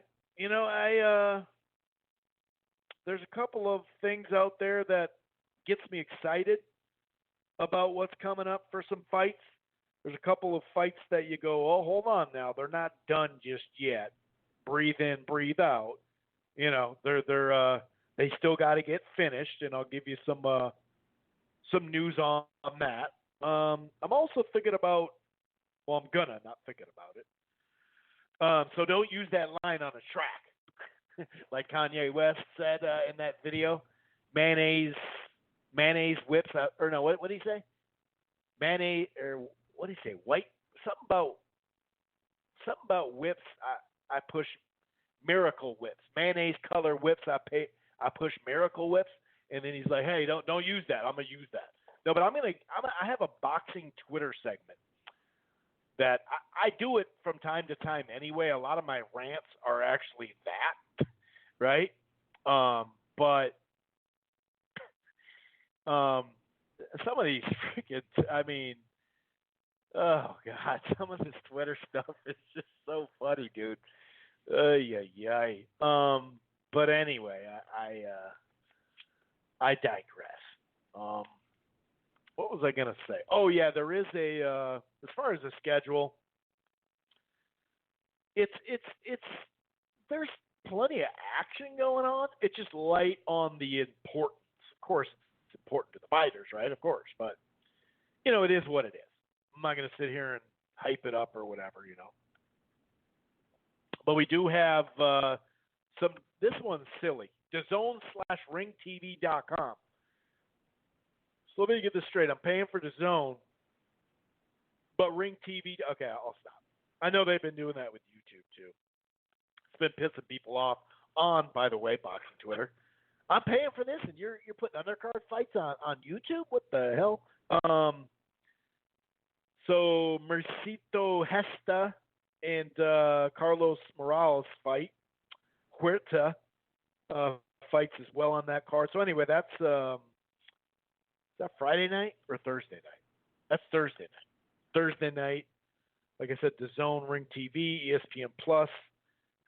There's a couple of things out there that gets me excited about what's coming up for some fights. There's a couple of fights that you go, oh, hold on now. They're not done just yet. Breathe in, breathe out. They still got to get finished, and I'll give you some news on that. I'm also thinking about Well, I'm gonna, not thinking about it. So don't use that line on a track, like Kanye West said in that video. Mayonnaise whips out, or no, what did he say? Mayonnaise, or what did he say? White, something about whips. I push miracle whips. Mayonnaise color whips. I push miracle whips. And then he's like, hey, don't use that. I'm gonna use that. No, but I have a boxing Twitter segment that I do it from time to time anyway. A lot of my rants are actually that, right? But some of these freaking, I mean, oh God, some of this Twitter stuff is just so funny, dude. Yeah. But anyway, I digress. What was I gonna say? Oh yeah, there is a as far as the schedule, it's there's plenty of action going on. It's just light on the importance. Of course, it's important to the fighters, right? Of course, but it is what it is. I'm not gonna sit here and hype it up or whatever, But we do have some. This one's silly. DAZN/RingTV.com. So let me get this straight. I'm paying for DAZN, but Ring TV. Okay, I'll stop. I know they've been doing that with YouTube too. It's been pissing people off on, by the way, boxing Twitter. I'm paying for this, and you're putting undercard fights on YouTube. What the hell? So Mercito Hesta and Carlos Morales fight. Huerta fights as well on that card. So anyway, that's is that Friday night or Thursday night? That's Thursday night. Thursday night, like I said, DAZN, Ring TV, ESPN Plus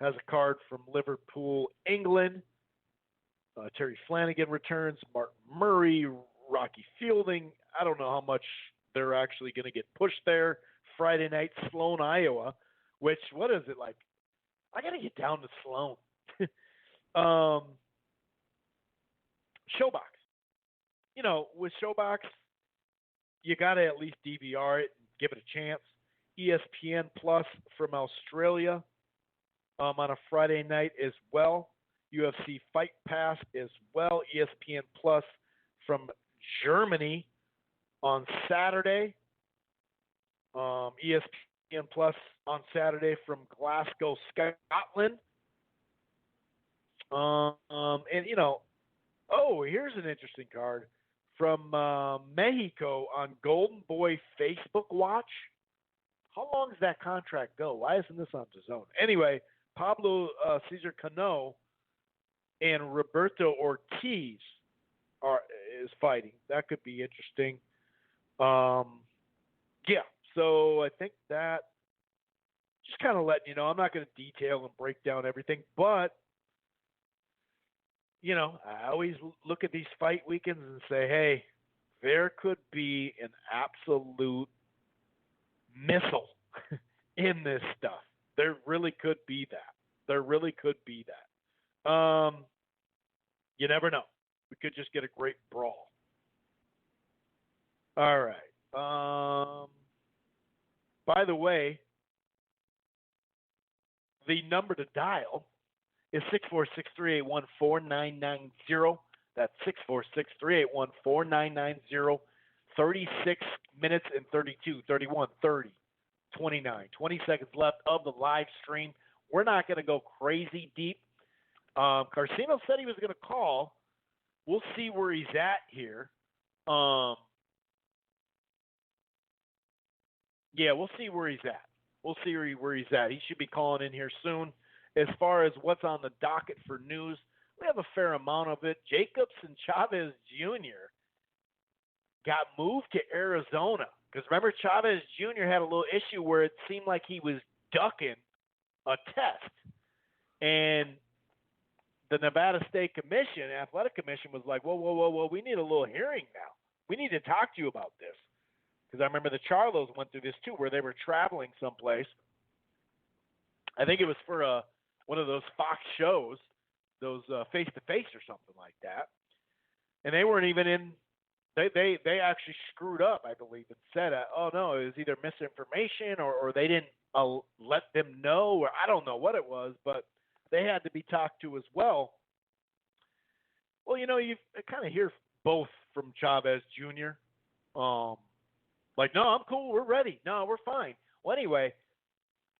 has a card from Liverpool, England. Terry Flanagan returns. Martin Murray, Rocky Fielding. I don't know how much they're actually going to get pushed there. Friday night, Sloan, Iowa. Which, what is it like? I got to get down to Sloan. Showbox. With Showbox, you got to at least DVR it and give it a chance. ESPN Plus from Australia on a Friday night as well. UFC Fight Pass as well. ESPN Plus from Germany on Saturday. ESPN Plus on Saturday from Glasgow, Scotland. Here's an interesting card from Mexico on Golden Boy Facebook Watch. How long does that contract go? Why isn't this on DAZN? Anyway, Pablo Cesar Cano and Roberto Ortiz is fighting. That could be interesting. Yeah, so I think that just kind of letting you know. I'm not going to detail and break down everything, but I always look at these fight weekends and say, hey, there could be an absolute missile in this stuff. There really could be that. You never know. We could just get a great brawl. All right. By the way, the number to dial is 646-381-4990. That's 646-381-4990. 36 minutes and 32, 31, 30, 29. 20 seconds left of the live stream. We're not going to go crazy deep. Carcino said he was going to call. We'll see where he's at here. We'll see where he's at. We'll see where he's at. He should be calling in here soon. As far as what's on the docket for news, we have a fair amount of it. Jacobs and Chavez Jr. got moved to Arizona. Because remember, Chavez Jr. had a little issue where it seemed like he was ducking a test. And the Nevada State Commission, Athletic Commission, was like, whoa, we need a little hearing now. We need to talk to you about this. Because I remember the Charlos went through this too, where they were traveling someplace. I think it was for one of those Fox shows, those face-to-face or something like that. And they weren't even in They actually screwed up, I believe, and said, oh no, it was either misinformation or they didn't let them know, or I don't know what it was, but they had to be talked to as well. Well, you kind of hear both from Chavez Jr. Like, no, I'm cool, we're ready, no, we're fine. Well, anyway,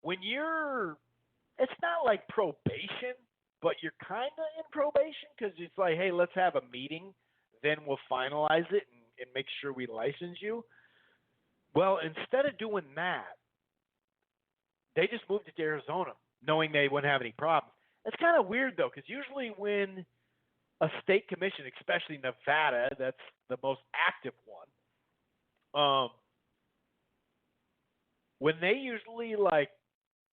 when it's not like probation, but you're kind of in probation because it's like, hey, let's have a meeting, then we'll finalize it and make sure we license you. Well, instead of doing that, they just moved it to Arizona, knowing they wouldn't have any problems. It's kind of weird, though, because usually when a state commission, especially Nevada, that's the most active one, when they usually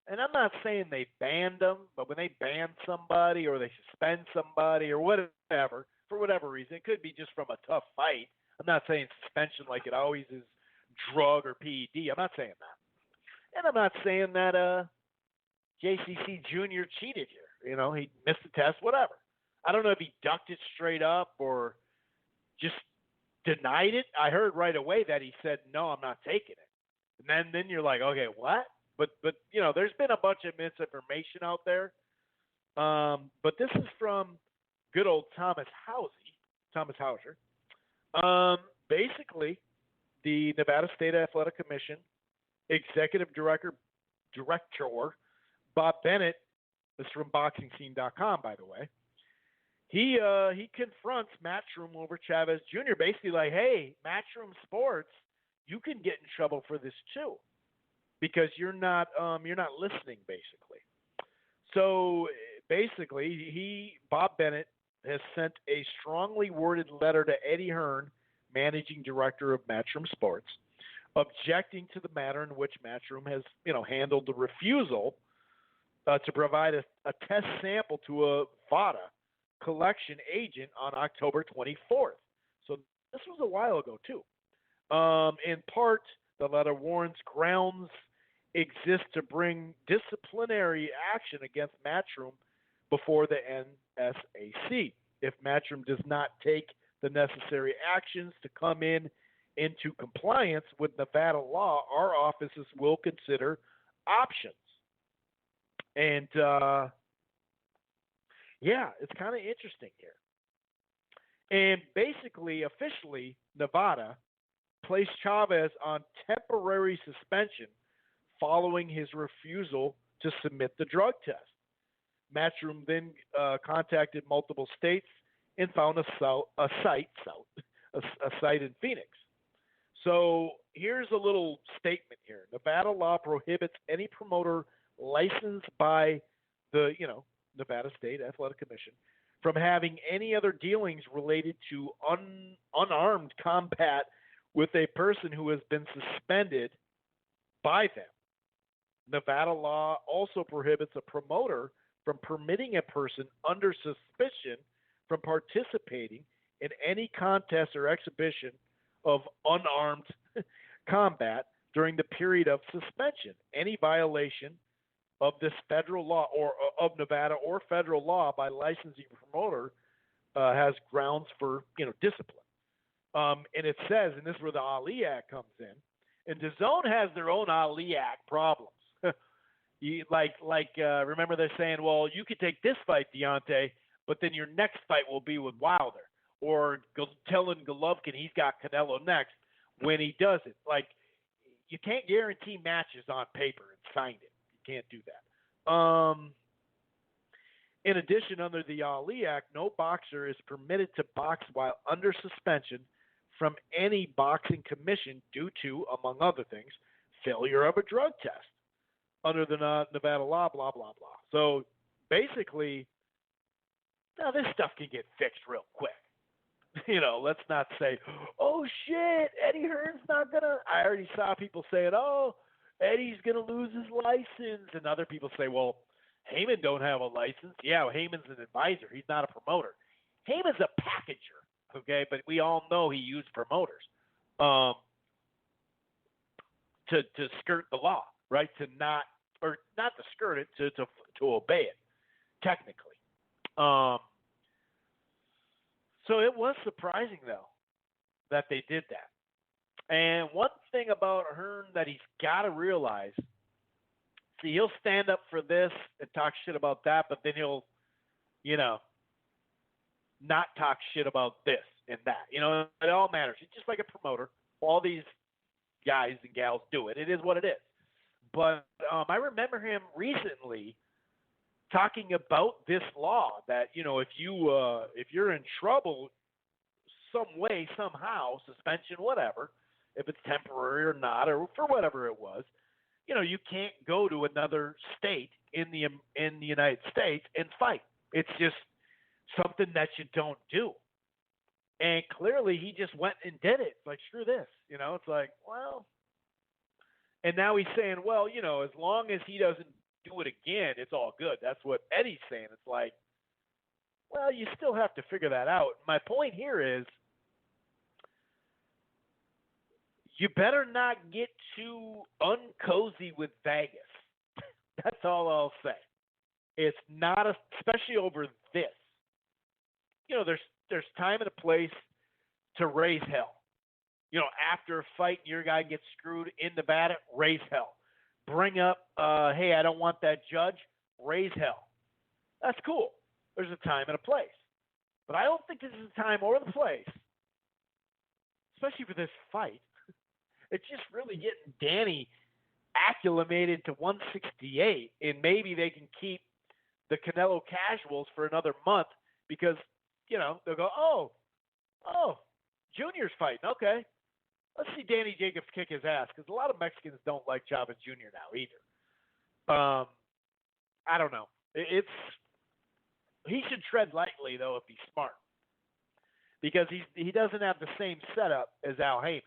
and I'm not saying they banned them, but when they ban somebody or they suspend somebody or whatever, for whatever reason, it could be just from a tough fight. I'm not saying suspension like it always is drug or PED. I'm not saying that. And I'm not saying that JCC Jr. cheated here. He missed the test, whatever. I don't know if he ducked it straight up or just denied it. I heard right away that he said, no, I'm not taking it. And then you're like, okay, what? But there's been a bunch of misinformation out there. But this is from good old Thomas Hauser. Basically, the Nevada State Athletic Commission Executive Director Bob Bennett, this is from BoxingScene.com, by the way. He confronts Matchroom over Chavez Jr. Basically like, hey, Matchroom Sports, you can get in trouble for this too, because you're not listening, basically. So basically, Bob Bennett has sent a strongly worded letter to Eddie Hearn, managing director of Matchroom Sports, objecting to the manner in which Matchroom has handled the refusal to provide a test sample to a VADA collection agent on October 24th. So this was a while ago too. In part, the letter warns grounds exist to bring disciplinary action against Matchroom before the NSAC if Matchroom does not take the necessary actions to come into compliance with Nevada law. Our offices will consider options. And it's kind of interesting here. And basically, officially, Nevada placed Chavez on temporary suspension following his refusal to submit the drug test. Matchroom then contacted multiple states and found a site in Phoenix. So here's a little statement here. Nevada law prohibits any promoter licensed by the Nevada State Athletic Commission from having any other dealings related to unarmed combat with a person who has been suspended by them. Nevada law also prohibits a promoter from permitting a person under suspicion from participating in any contest or exhibition of unarmed combat during the period of suspension. Any violation of this federal law or of Nevada or federal law by licensing promoter has grounds for discipline. And it says, and this is where the Ali Act comes in, and DAZN has their own Ali Act problems. Remember they're saying, well, you could take this fight, Deontay, but then your next fight will be with Wilder. Or telling Golovkin he's got Canelo next when he doesn't. Like, you can't guarantee matches on paper and sign it. You can't do that. In addition, under the Ali Act, no boxer is permitted to box while under suspension from any boxing commission due to, among other things, failure of a drug test under the Nevada law, blah, blah, blah. So basically, now this stuff can get fixed real quick. Let's not say, oh, shit, Eddie Hearn's not going to. I already saw people saying, oh, Eddie's going to lose his license. And other people say, well, Heyman don't have a license. Yeah, well, Heyman's an advisor. He's not a promoter. Heyman's a packager, okay? But we all know he used promoters to skirt the law, right? Not to skirt it, to obey it, technically. So it was surprising, though, that they did that. And one thing about Hearn that he's got to realize, see, he'll stand up for this and talk shit about that, but then he'll, not talk shit about this and that. It all matters. It's just like a promoter. All these guys and gals do it. It is what it is. But I remember him recently talking about this law that if you're in trouble some way, somehow, suspension, whatever, if it's temporary or not, or for whatever it was, you can't go to another state in the United States and fight. It's just something that you don't do. And clearly he just went and did it. It's like, screw this. It's like, well. And now he's saying, well, as long as he doesn't do it again, it's all good. That's what Eddie's saying. It's like, well, you still have to figure that out. My point here is you better not get too uncozy with Vegas. That's all I'll say. It's not, especially over this. There's time and a place to raise hell. After a fight, your guy gets screwed in Nevada, raise hell. Bring up, hey, I don't want that judge, raise hell. That's cool. There's a time and a place. But I don't think this is the time or the place, especially for this fight. It's just really getting Danny acclimated to 168, and maybe they can keep the Canelo casuals for another month because, they'll go, oh, Junior's fighting. Okay. Let's see Danny Jacobs kick his ass because a lot of Mexicans don't like Chavez Jr. now either. I don't know. He should tread lightly, though, if he's smart because he doesn't have the same setup as Al Heyman.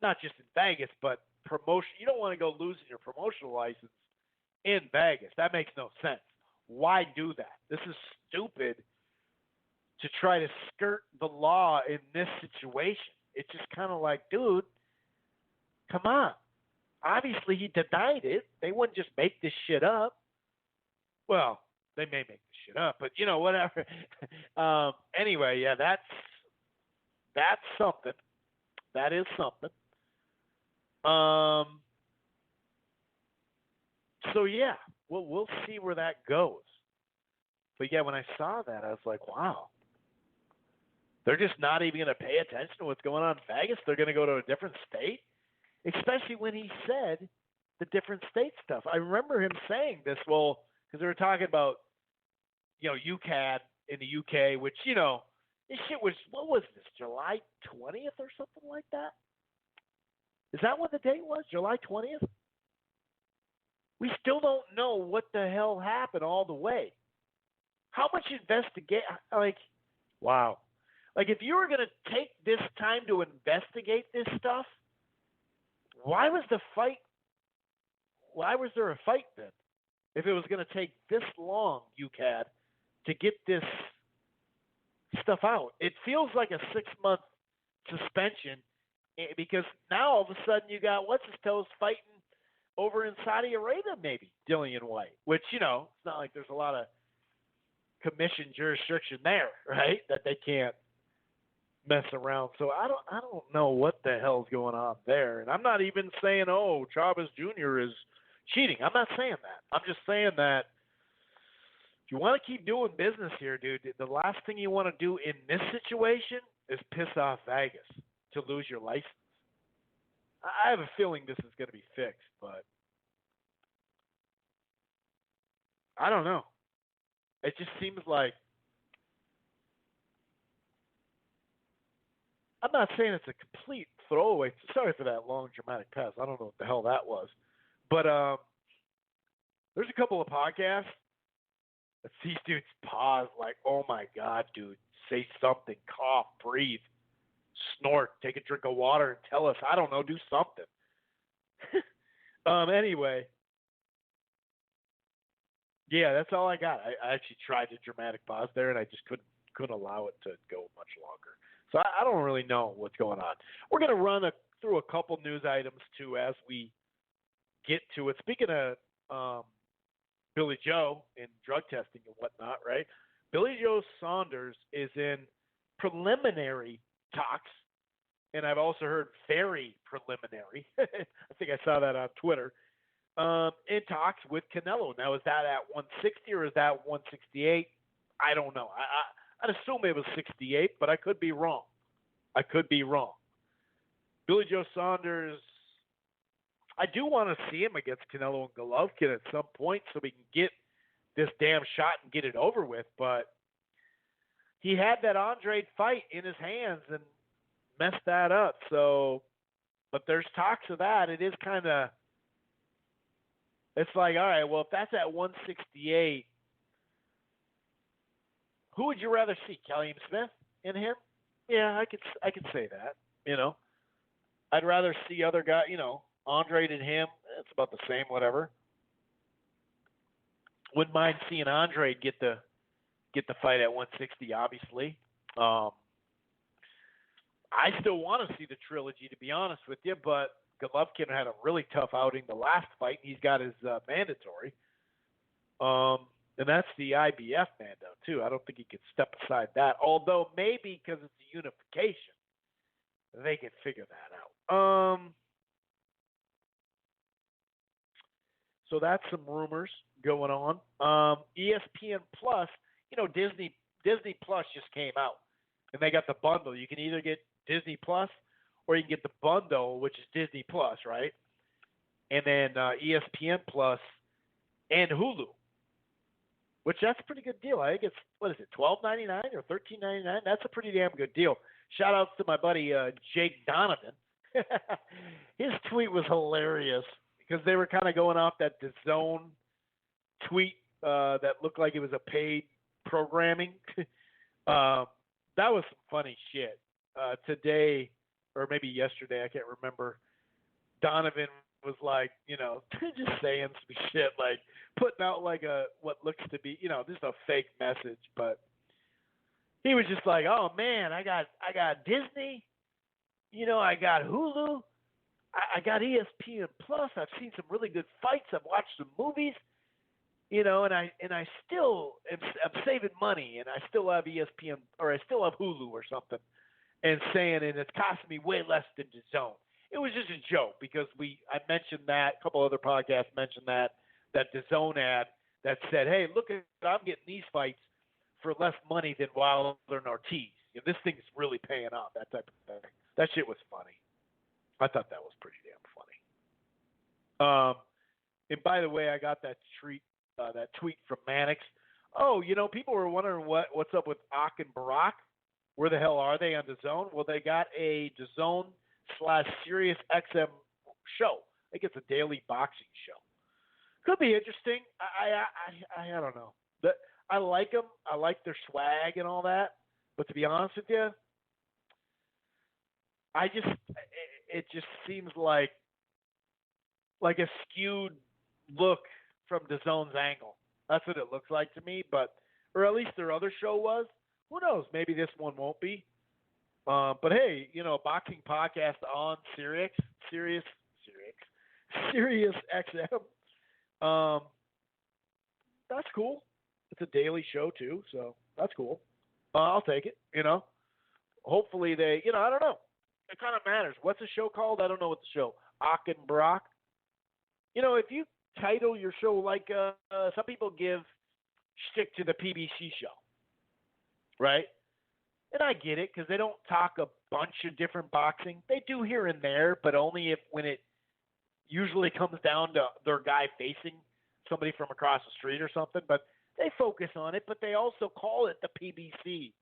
Not just in Vegas, but promotion. You don't want to go losing your promotional license in Vegas. That makes no sense. Why do that? This is stupid to try to skirt the law in this situation. It's just kind of like, dude, come on. Obviously, he denied it. They wouldn't just make this shit up. Well, they may make this shit up, but, whatever. Anyway, yeah, that's something. That is something. So, yeah, we'll see where that goes. But, yeah, when I saw that, I was like, wow. They're just not even going to pay attention to what's going on in Vegas. They're going to go to a different state, especially when he said the different state stuff. I remember him saying this, because they were talking about, UCAD in the UK, which, this shit was, what was this, July 20th or something like that? Is that what the date was, July 20th? We still don't know what the hell happened all the way. How much wow. Like, if you were going to take this time to investigate this stuff, why was there a fight then? If it was going to take this long, UCAD, to get this stuff out. It feels like a 6-month suspension because now all of a sudden you got what's-his-toes fighting over in Saudi Arabia maybe, Dillian White, which, it's not like there's a lot of commission jurisdiction there, right, that they can't mess around. So I don't know what the hell's going on there. And I'm not even saying, Chavez Jr. is cheating. I'm not saying that. I'm just saying that if you want to keep doing business here, dude, the last thing you want to do in this situation is piss off Vegas to lose your license. I have a feeling this is going to be fixed, but I don't know. It just seems like I'm not saying it's a complete throwaway. Sorry for that long dramatic pass. I don't know what the hell that was. But there's a couple of podcasts that these dudes pause like, oh, my God, dude, say something, cough, breathe, snort, take a drink of water and tell us, I don't know, do something. Anyway, yeah, that's all I got. I actually tried a dramatic pause there, and I just couldn't allow it to go much longer. So I don't really know what's going on. We're going to run through a couple news items, too, as we get to it. Speaking of Billy Joe and drug testing and whatnot, right? Billy Joe Saunders is in preliminary talks and I've also heard very preliminary. I think I saw that on Twitter. In talks with Canelo. Now, is that at 160 or is that 168? I don't know. I'd assume it was 68, but I could be wrong. Billy Joe Saunders, I do want to see him against Canelo and Golovkin at some point so we can get this damn shot and get it over with, but he had that Andrade fight in his hands and messed that up. So, but there's talks of that. It is kind of, it's like, all right, well, if that's at 168, who would you rather see, Kelly Smith and him? Yeah, I could say that. I'd rather see other guy, Andrade and him. It's about the same, whatever. Wouldn't mind seeing Andrade get the fight at 160, obviously. I still want to see the trilogy, to be honest with you, but Golovkin had a really tough outing the last fight. He's got his mandatory. And that's the IBF Mando, too. I don't think he could step aside that, although maybe because it's a unification, they can figure that out. So that's some rumors going on. ESPN Plus, Disney Plus just came out, and they got the bundle. You can either get Disney Plus or you can get the bundle, which is Disney Plus, right? And then ESPN Plus and Hulu, which that's a pretty good deal. I think it's, what is it, $12.99 or $13.99? That's a pretty damn good deal. Shout outs to my buddy Jake Donovan. His tweet was hilarious because they were kind of going off that DAZN tweet that looked like it was a paid programming. That was some funny shit. Today, or maybe yesterday, I can't remember, Donovan was like, just saying some shit, like putting out like what looks to be, just a fake message, but he was just like, oh man, I got Disney, I got Hulu, I got ESPN Plus, I've seen some really good fights, I've watched some movies, and I still I'm saving money, and I still have ESPN, or I still have Hulu or something, and saying, and it's costing me way less than DAZN. It was just a joke because I mentioned that, a couple other podcasts mentioned that DAZN ad that said, hey, look at, I'm getting these fights for less money than Wilder and Ortiz. This thing's really paying off, that type of thing. That shit was funny. I thought that was pretty damn funny. And by the way, I got that tweet from Mannix. Oh, people were wondering what's up with Ak and Barack. Where the hell are they on DAZN? Well, they got a DAZN/Sirius XM show. I think it's a daily boxing show. Could be interesting. I don't know. I like them. I like their swag and all that. But to be honest with you, it just seems like a skewed look from DAZN's angle. That's what it looks like to me. Or at least their other show was. Who knows? Maybe this one won't be. But hey, boxing podcast on Sirius XM. That's cool. It's a daily show too, so that's cool. I'll take it. Hopefully they. I don't know. It kind of matters. What's the show called? I don't know what the show. Ak and Brock. If you title your show like some people give shtick to the PBC show. Right? And I get it because they don't talk a bunch of different boxing. They do here and there, but only when it usually comes down to their guy facing somebody from across the street or something. But they focus on it, but they also call it the PBC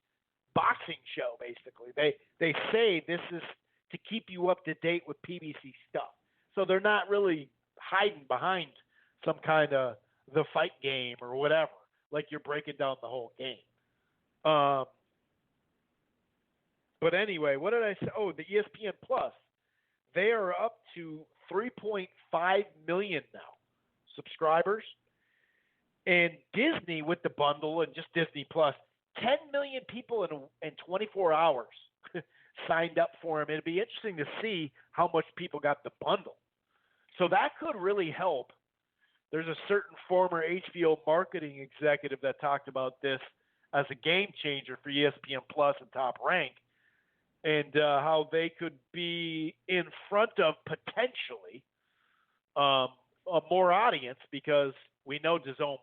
boxing show, basically. They say this is to keep you up to date with PBC stuff. So they're not really hiding behind some kind of the fight game or whatever, like you're breaking down the whole game. But anyway, what did I say? Oh, the ESPN Plus. They are up to 3.5 million now subscribers. And Disney with the bundle and just Disney Plus, 10 million people in 24 hours signed up for them. It'd be interesting to see how much people got the bundle. So that could really help. There's a certain former HBO marketing executive that talked about this as a game changer for ESPN Plus and Top Rank. and how they could be in front of potentially a more audience because we know DAZN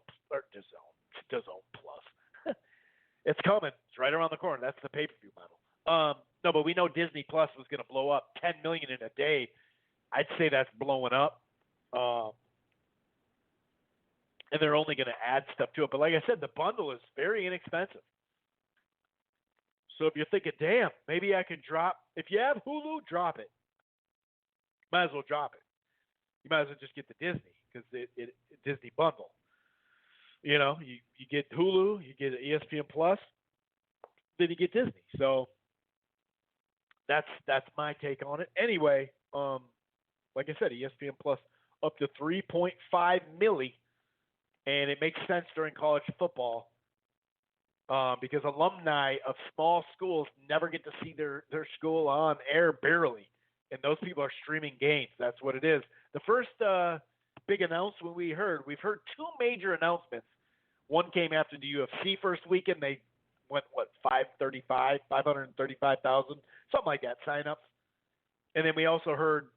Plus. It's coming. It's right around the corner. That's the pay-per-view model. No, but we know Disney Plus was going to blow up 10 million in a day. I'd say that's blowing up. And they're only going to add stuff to it. But like I said, the bundle is very inexpensive. So if you're thinking, damn, maybe I could drop, if you have Hulu, drop it. Might as well drop it. You might as well just get the Disney because it Disney bundle. You know, you get Hulu, you get ESPN Plus, then you get Disney. So that's my take on it. Anyway, like I said, ESPN Plus up to 3.5 milli, and it makes sense during college football because alumni of small schools never get to see their school on air barely, and those people are streaming games. That's what it is. The first big announcement we've heard two major announcements. One came after the UFC first weekend. They went, 535,000, something like that, sign-ups. And then we also heard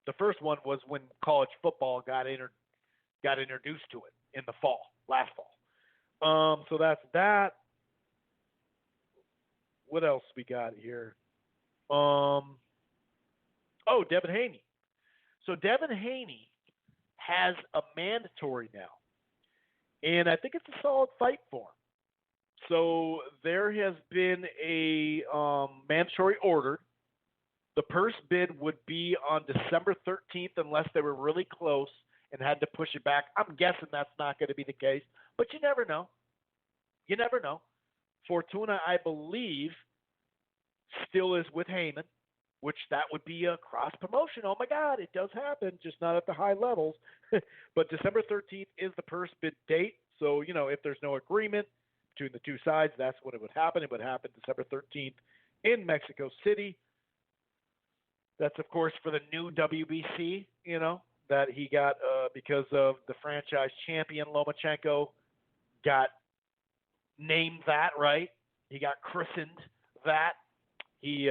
the first one was when college football got introduced to it in the fall, last fall. So that's that. What else we got here? Devin Haney. So Devin Haney has a mandatory now. And I think it's a solid fight for him. So there has been a mandatory ordered. The purse bid would be on December 13th unless they were really close and had to push it back. I'm guessing that's not going to be the case, but you never know. You never know. Fortuna, I believe, still is with Heyman, which that would be a cross promotion. Oh my God, it does happen, just not at the high levels. But December 13th is the purse bid date. So, you know, if there's no agreement between the two sides, that's when it would happen. It would happen December 13th in Mexico City. That's, of course, for the new WBC, you know, that he got because of the franchise champion Lomachenko got named that, right? He got christened that. He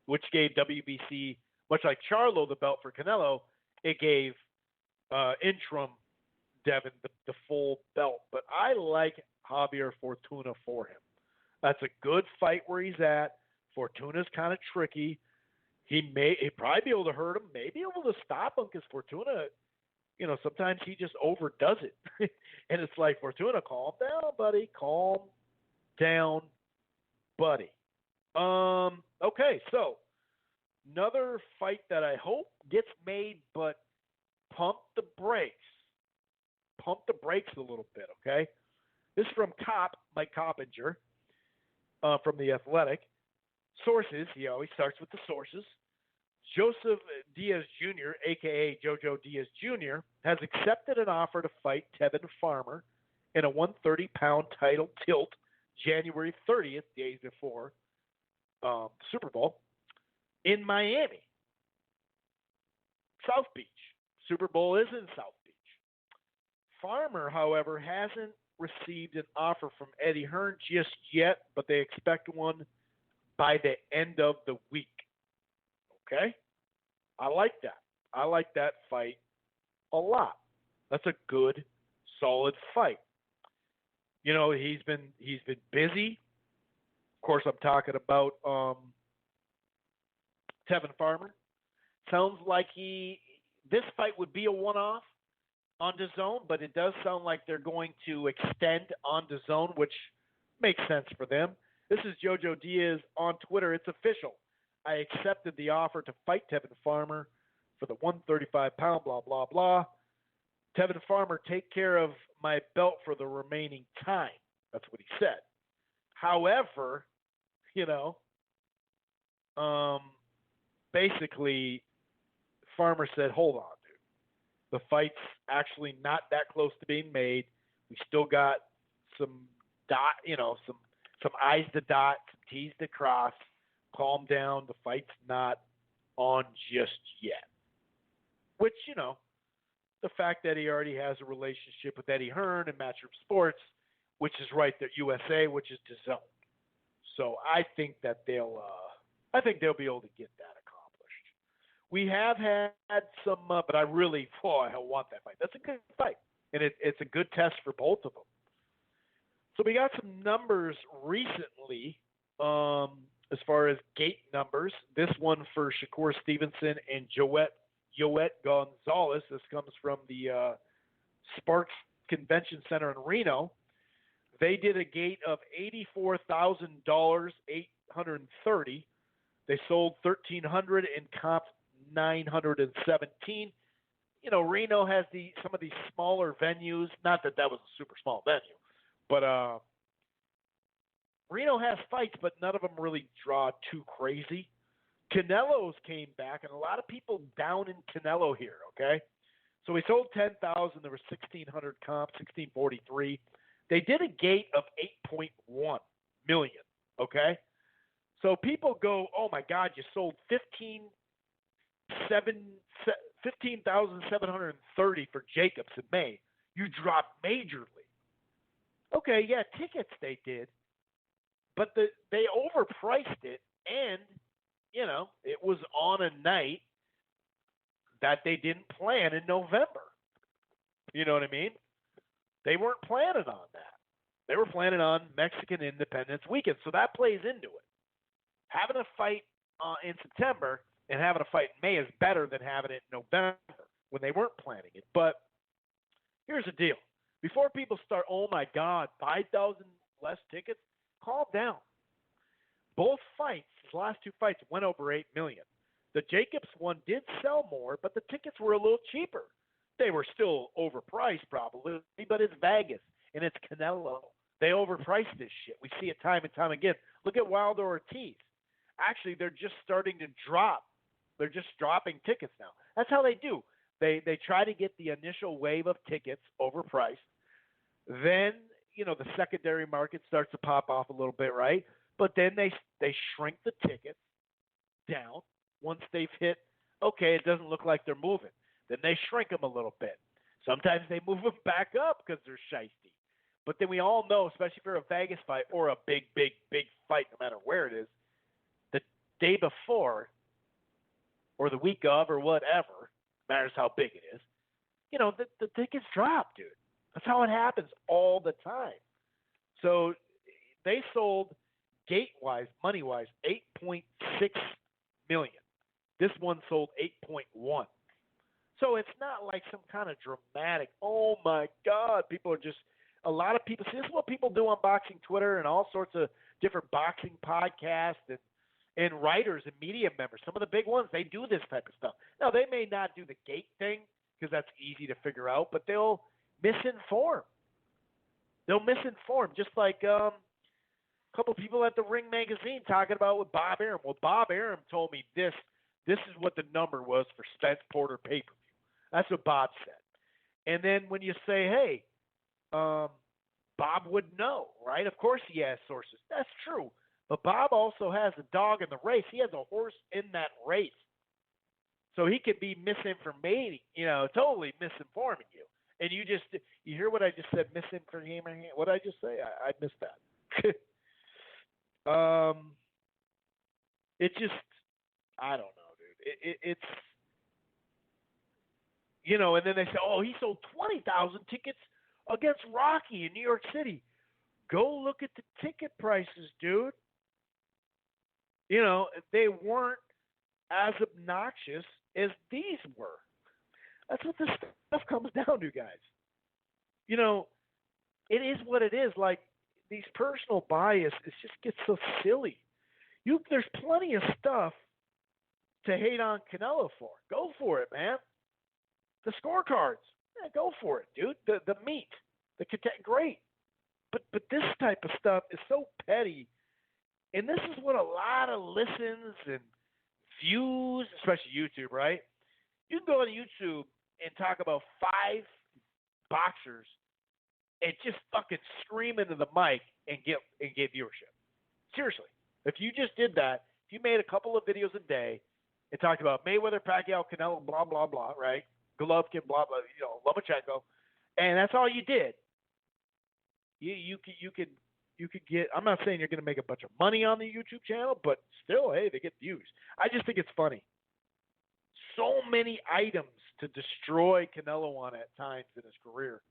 which gave WBC, much like Charlo the belt for Canelo, it gave interim Devin the full belt. But I like Javier Fortuna for him. That's a good fight where he's at. Fortuna's kind of tricky. He'd probably be able to hurt him, maybe able to stop him because Fortuna, you know, sometimes he just overdoes it. And it's like, Fortuna, calm down, buddy. Calm down, buddy. Okay, so another fight that I hope gets made, but pump the brakes. Pump the brakes a little bit, okay? This is from Mike Coppinger, from The Athletic. Sources, he always starts with the sources. Joseph Diaz Jr., a.k.a. Jojo Diaz Jr., has accepted an offer to fight Tevin Farmer in a 130-pound title tilt January 30th, days before Super Bowl, in Miami. South Beach. Super Bowl is in South Beach. Farmer, however, hasn't received an offer from Eddie Hearn just yet, but they expect one by the end of the week. Okay? I like that. I like that fight a lot. That's a good, solid fight. You know, he's been busy. Of course, I'm talking about Tevin Farmer. Sounds like this fight would be a one-off on DAZN, but it does sound like they're going to extend on DAZN, which makes sense for them. This is Jojo Diaz on Twitter. It's official. I accepted the offer to fight Tevin Farmer for the 135-pound, blah, blah, blah. Tevin Farmer, take care of my belt for the remaining time. That's what he said. However, you know, basically, Farmer said, hold on, dude. The fight's actually not that close to being made. We still got some I's to dot, some T's to cross. Calm down. The fight's not on just yet. Which, you know, the fact that he already has a relationship with Eddie Hearn and Matchroom Sports, which is right there, USA, which is DAZN. So I think that they'll I think they'll be able to get that accomplished. We have had some, but I really, I want that fight. That's a good fight, and it's a good test for both of them. So we got some numbers recently as far as gate numbers. This one for Shakur Stevenson and Yoet Gonzalez. This comes from the Sparks Convention Center in Reno. They did a gate of $84,830. They sold 1,300 and comped 917. You know, Reno has some of these smaller venues. Not that was a super small venue, but Reno has fights, but none of them really draw too crazy. Canelo's came back, and a lot of people down in Canelo here. Okay, so we sold 10,000. There were 1,600 comp, 1,643. They did a gate of 8.1 million, okay? So people go, oh, my God, you sold 15,730 for Jacobs in May. You dropped majorly. Okay, yeah, tickets they did, but they overpriced it, and, you know, it was on a night that they didn't plan in November. You know what I mean? They weren't planning on that. They were planning on Mexican Independence Weekend, so that plays into it. Having a fight in September and having a fight in May is better than having it in November when they weren't planning it. But here's the deal. Before people start, oh, my God, 5,000 less tickets, calm down. Both fights, his last two fights, went over 8 million. The Jacobs one did sell more, but the tickets were a little cheaper. They were still overpriced probably, but it's Vegas and it's Canelo. They overpriced this shit. We see it time and time again. Look at Wilder Ortiz. Actually, they're just starting to drop. They're just dropping tickets now. That's how they do. They try to get the initial wave of tickets overpriced. Then, you know, the secondary market starts to pop off a little bit, right? But then they shrink the tickets down once they've hit, okay, it doesn't look like they're moving. Then they shrink them a little bit. Sometimes they move them back up because they're shiesty. But then we all know, especially for a Vegas fight or a big, big, big fight, no matter where it is, the day before or the week of or whatever, matters how big it is, you know, the tickets drop, dude. That's how it happens all the time. So they sold gate-wise, money-wise, 8.6 million. This one sold 8.1. So it's not like some kind of dramatic, oh, my God, people are just – a lot of people – see, this is what people do on boxing Twitter and all sorts of different boxing podcasts and writers and media members. Some of the big ones, they do this type of stuff. Now, they may not do the gate thing because that's easy to figure out, but they'll misinform. They'll misinform, just like a couple people at the Ring Magazine talking about with Bob Arum. Well, Bob Arum told me this is what the number was for Spence Porter pay-per-view. That's what Bob said. And then when you say, hey, Bob would know, right? Of course he has sources. That's true. But Bob also has a dog in the race. He has a horse in that race. So he could be misinforming, you know, totally misinforming you. And you hear what I just said, misinforming? What did I just say? I missed that. It just, I don't know, dude. It's, you know, and then they say, oh, he sold 20,000 tickets against Rocky in New York City. Go look at the ticket prices, dude. You know, they weren't as obnoxious as these were. That's what this stuff comes down to, guys. You know, it is what it is. Like, these personal bias, it just gets so silly. There's plenty of stuff to hate on Canelo for. Go for it, man. The scorecards, yeah, go for it, dude. The meat, the great. But this type of stuff is so petty, and this is what a lot of listens and views, especially YouTube, right? You can go on YouTube and talk about 5 boxers and just fucking scream into the mic and get viewership. Seriously, if you just did that, if you made a couple of videos a day and talked about Mayweather, Pacquiao, Canelo, blah blah blah, right? Golovkin, blah blah, Lomachenko, and that's all you did. You could you could get. I'm not saying you're going to make a bunch of money on the YouTube channel, but still, hey, they get views. I just think it's funny. So many items to destroy Canelo on at times in his career,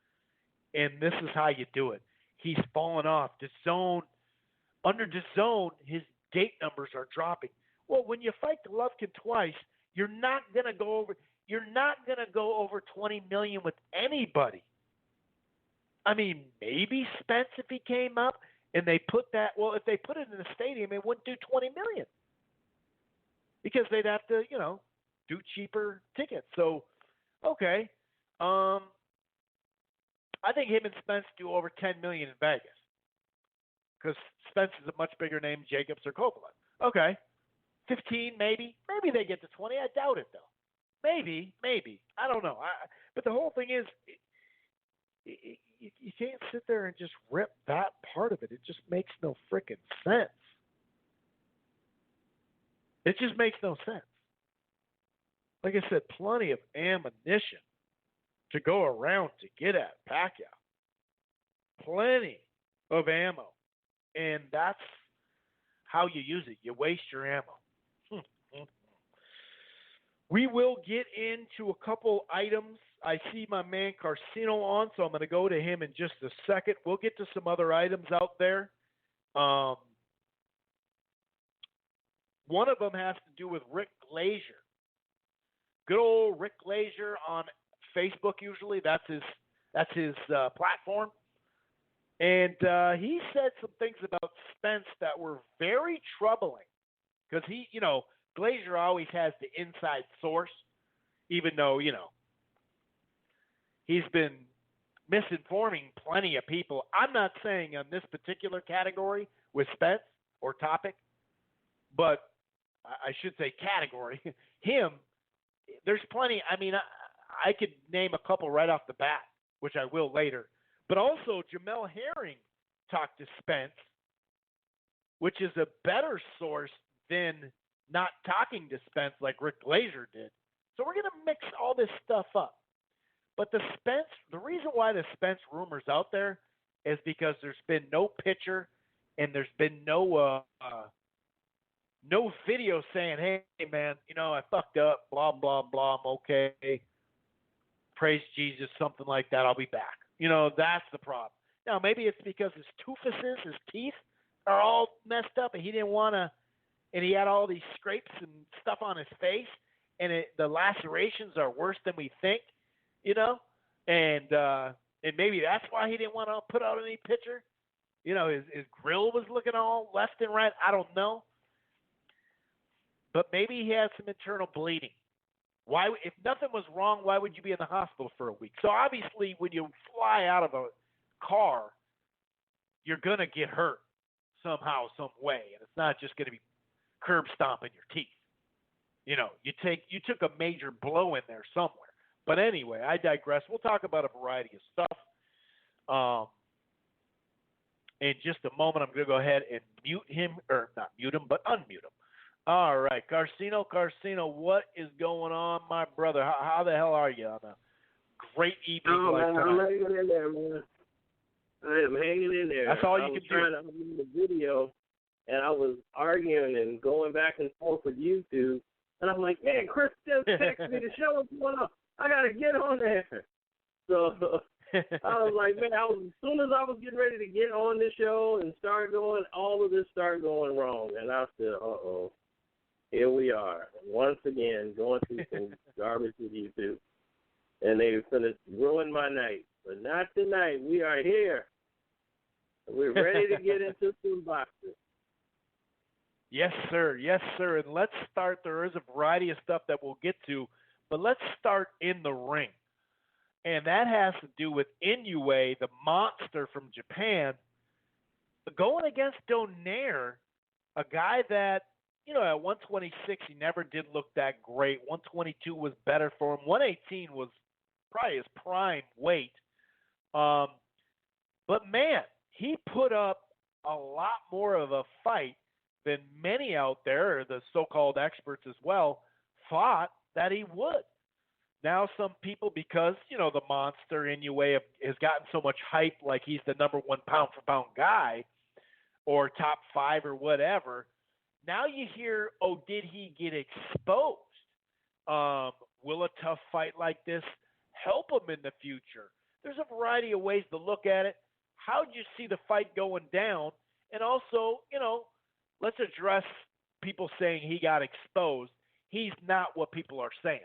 and this is how you do it. He's fallen off. DAZN, under DAZN, his gate numbers are dropping. Well, when you fight Golovkin twice, you're not going to go over. You're not going to go over 20 million with anybody. I mean, maybe Spence if he came up and they put that. Well, if they put it in the stadium, it wouldn't do 20 million because they'd have to, do cheaper tickets. So, okay, I think him and Spence do over 10 million in Vegas because Spence is a much bigger name, Jacobs or Kovalev. Okay, 15 maybe they get to 20. I doubt it though. Maybe I don't know. But the whole thing is, you can't sit there and just rip that part of it. It just makes no freaking sense. It just makes no sense. Like I said, plenty of ammunition to go around to get at Pacquiao. Plenty of ammo. And that's how you use it. You waste your ammo. We will get into a couple items. I see my man Carcino on, so I'm going to go to him in just a second. We'll get to some other items out there. One of them has to do with Rick Glazier. Good old Rick Glazier on Facebook. Usually, that's his platform, and he said some things about Spence that were very troubling because Glazier always has the inside source, even though he's been misinforming plenty of people. I'm not saying on this particular category with Spence or topic, but I should say category. Him. There's plenty. I mean, I could name a couple right off the bat, which I will later. But also, Jamel Herring talked to Spence, which is a better source than not talking to Spence like Rick Glazier did. So we're going to mix all this stuff up. But the reason why the Spence rumor's out there is because there's been no picture and there's been no video saying, hey, man, I fucked up, blah, blah, blah, I'm okay. Praise Jesus, something like that, I'll be back. That's the problem. Now, maybe it's because his toofuses, his teeth, are all messed up and he didn't want to, and he had all these scrapes and stuff on his face, and the lacerations are worse than we think, and maybe that's why he didn't want to put out any picture. His grill was looking all left and right. I don't know. But maybe he has some internal bleeding. Why, if nothing was wrong, why would you be in the hospital for a week? So obviously, when you fly out of a car, you're gonna get hurt somehow, some way, and it's not just gonna be curb stomping your teeth. You took a major blow in there somewhere. But anyway, I digress. We'll talk about a variety of stuff. In just a moment, I'm gonna go ahead and mute him, or not mute him, but unmute him. All right, Carcino, what is going on, my brother? How the hell are you on a great evening like tonight? I'm hanging in there, man. I am hanging in there. That's all you can do. I was trying to upload the video, and I was arguing and going back and forth with YouTube, and I'm like, man, Chris just texted me to show what's going on. I got to get on there. So I was like, man, as soon as I was getting ready to get on the show and start going, all of this started going wrong, and I said, uh-oh. Here we are, once again, going through some garbage with YouTube. And they finished ruin my night. But not tonight. We are here. We're ready to get into some boxing. Yes, sir. Yes, sir. And let's start. There is a variety of stuff that we'll get to, but let's start in the ring. And that has to do with Inoue, the monster from Japan, going against Donaire, a guy that, at 126, he never did look that great. 122 was better for him. 118 was probably his prime weight. But, man, he put up a lot more of a fight than many out there, the so-called experts as well, thought that he would. Now some people, because, the monster Inoue has gotten so much hype, like he's the number one pound-for-pound guy, or top 5 or whatever. Now you hear, oh, did he get exposed? Will a tough fight like this help him in the future? There's a variety of ways to look at it. How did you see the fight going down? And also, let's address people saying he got exposed. He's not what people are saying.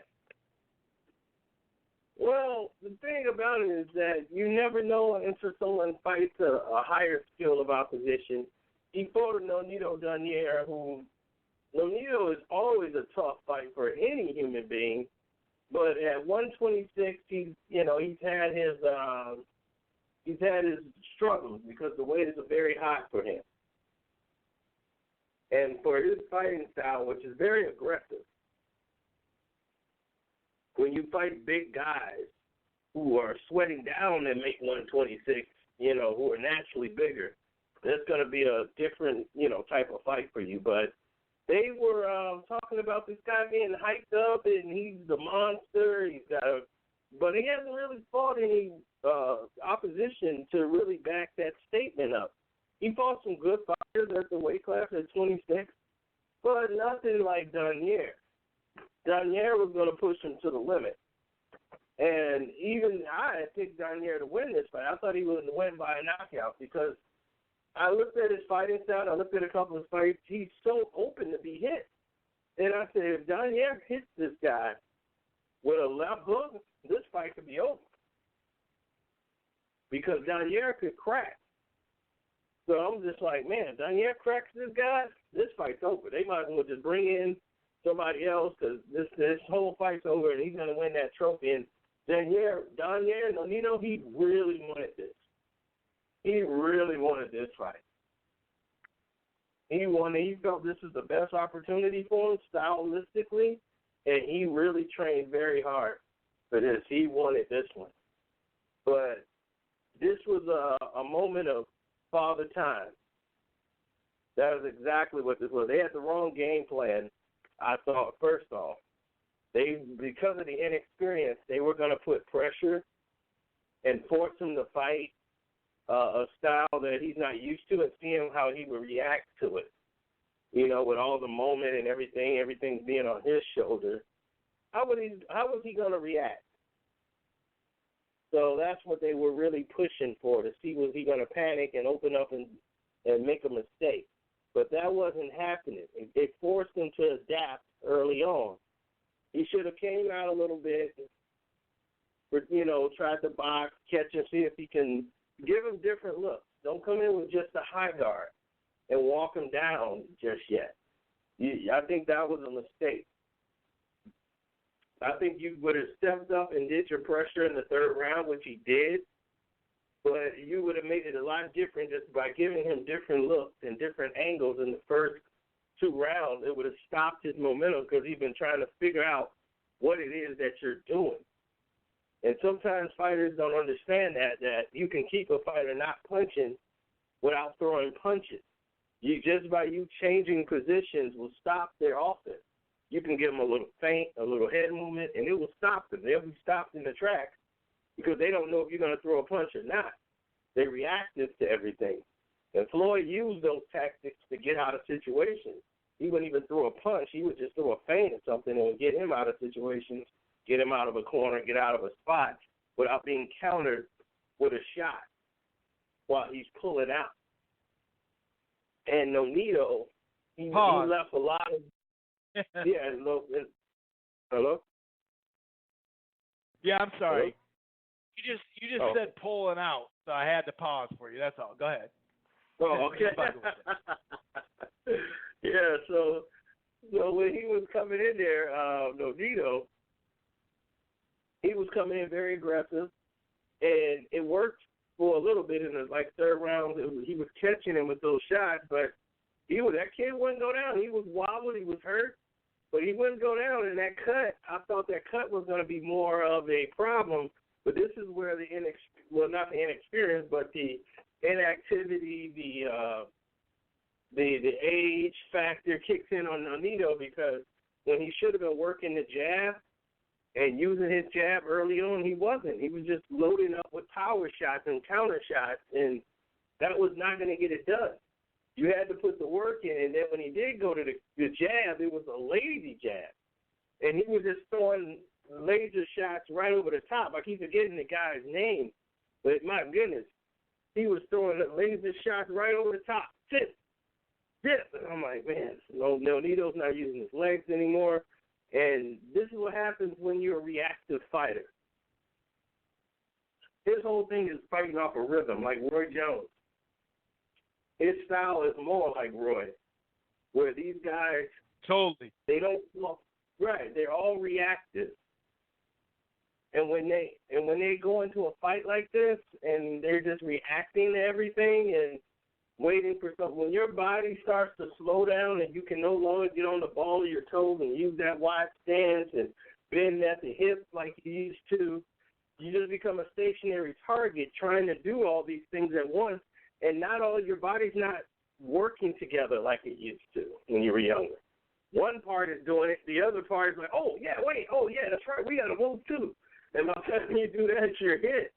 Well, the thing about it is that you never know until someone fights a higher skill of opposition. He fought Donaire, who Nonito is always a tough fight for any human being, but at 126, he's had his struggles because the weight is very hot for him, and for his fighting style, which is very aggressive. When you fight big guys who are sweating down and make 126, who are naturally bigger, that's going to be a different, type of fight for you. But they were talking about this guy being hyped up and he's the monster. But he hasn't really fought any opposition to really back that statement up. He fought some good fighters at the weight class at 26, but nothing like Donaire. Donaire was going to push him to the limit. And even I picked Donaire to win this fight. I thought he would win by a knockout because I looked at his fighting style. I looked at a couple of fights. He's so open to be hit. And I said, if Donaire hits this guy with a left hook, this fight could be over. Because Donaire could crack. So I'm just like, man, Donaire cracks this guy, this fight's over. They might as well just bring in somebody else because this whole fight's over and he's going to win that trophy. And Donaire, Nonito, he really wanted this. He really wanted this fight. He felt this was the best opportunity for him stylistically, and he really trained very hard for this. He wanted this one. But this was a moment of father time. That is exactly what this was. They had the wrong game plan, I thought, first off. Because of the inexperience, they were going to put pressure and force him to fight a style that he's not used to and seeing how he would react to it. With all the moment and everything being on his shoulder. How was he going to react? So that's what they were really pushing for, to see was he going to panic and open up and make a mistake. But that wasn't happening. It forced him to adapt early on. He should have came out a little bit, tried to box, catch him, see if he can give him different looks. Don't come in with just a high guard and walk him down just yet. I think that was a mistake. I think you would have stepped up and did your pressure in the third round, which he did, but you would have made it a lot different just by giving him different looks and different angles in the first 2 rounds. It would have stopped his momentum because he's been trying to figure out what it is that you're doing. And sometimes fighters don't understand that you can keep a fighter not punching without throwing punches. Just by you changing positions will stop their offense. You can give them a little feint, a little head movement, and it will stop them. They'll be stopped in the tracks because they don't know if you're going to throw a punch or not. They're reactive to everything. And Floyd used those tactics to get out of situations. He wouldn't even throw a punch. He would just throw a feint or something and get him out of situations, get him out of a corner, get out of a spot without being countered with a shot while he's pulling out. And Nonito, he left a lot of Hello? Yeah, I'm sorry. Hello? You just said pulling out, so I had to pause for you. That's all. Go ahead. Oh, okay. Yeah, so when he was coming in there, Nonito, he was coming in very aggressive, and it worked for a little bit in the third round. He was catching him with those shots, but that kid wouldn't go down. He was wobbled, he was hurt, but he wouldn't go down. And that cut, I thought that cut was going to be more of a problem. But this is where not the inexperience, but the inactivity, the age factor kicks in on Nonito, because when he should have been working the jab and using his jab early on, he wasn't. He was just loading up with power shots and counter shots, and that was not going to get it done. You had to put the work in, and then when he did go to the jab, it was a lazy jab. And he was just throwing laser shots right over the top. I keep forgetting the guy's name, but my goodness, he was throwing laser shots right over the top. Tip. And I'm like, man, no, Nito's not using his legs anymore. And this is what happens when you're a reactive fighter. His whole thing is fighting off a rhythm, like Roy Jones. His style is more like Roy, where these guys, Totally. they don't, right, they're all reactive. And when they go into a fight like this and they're just reacting to everything and waiting for something, when your body starts to slow down and you can no longer get on the ball of your toes and use that wide stance and bend at the hip like you used to, you just become a stationary target trying to do all these things at once, and not all your body's not working together like it used to when you were younger. One part is doing it, the other part is like, oh yeah, that's right, we got to move too. And by the time you do that, you're hit.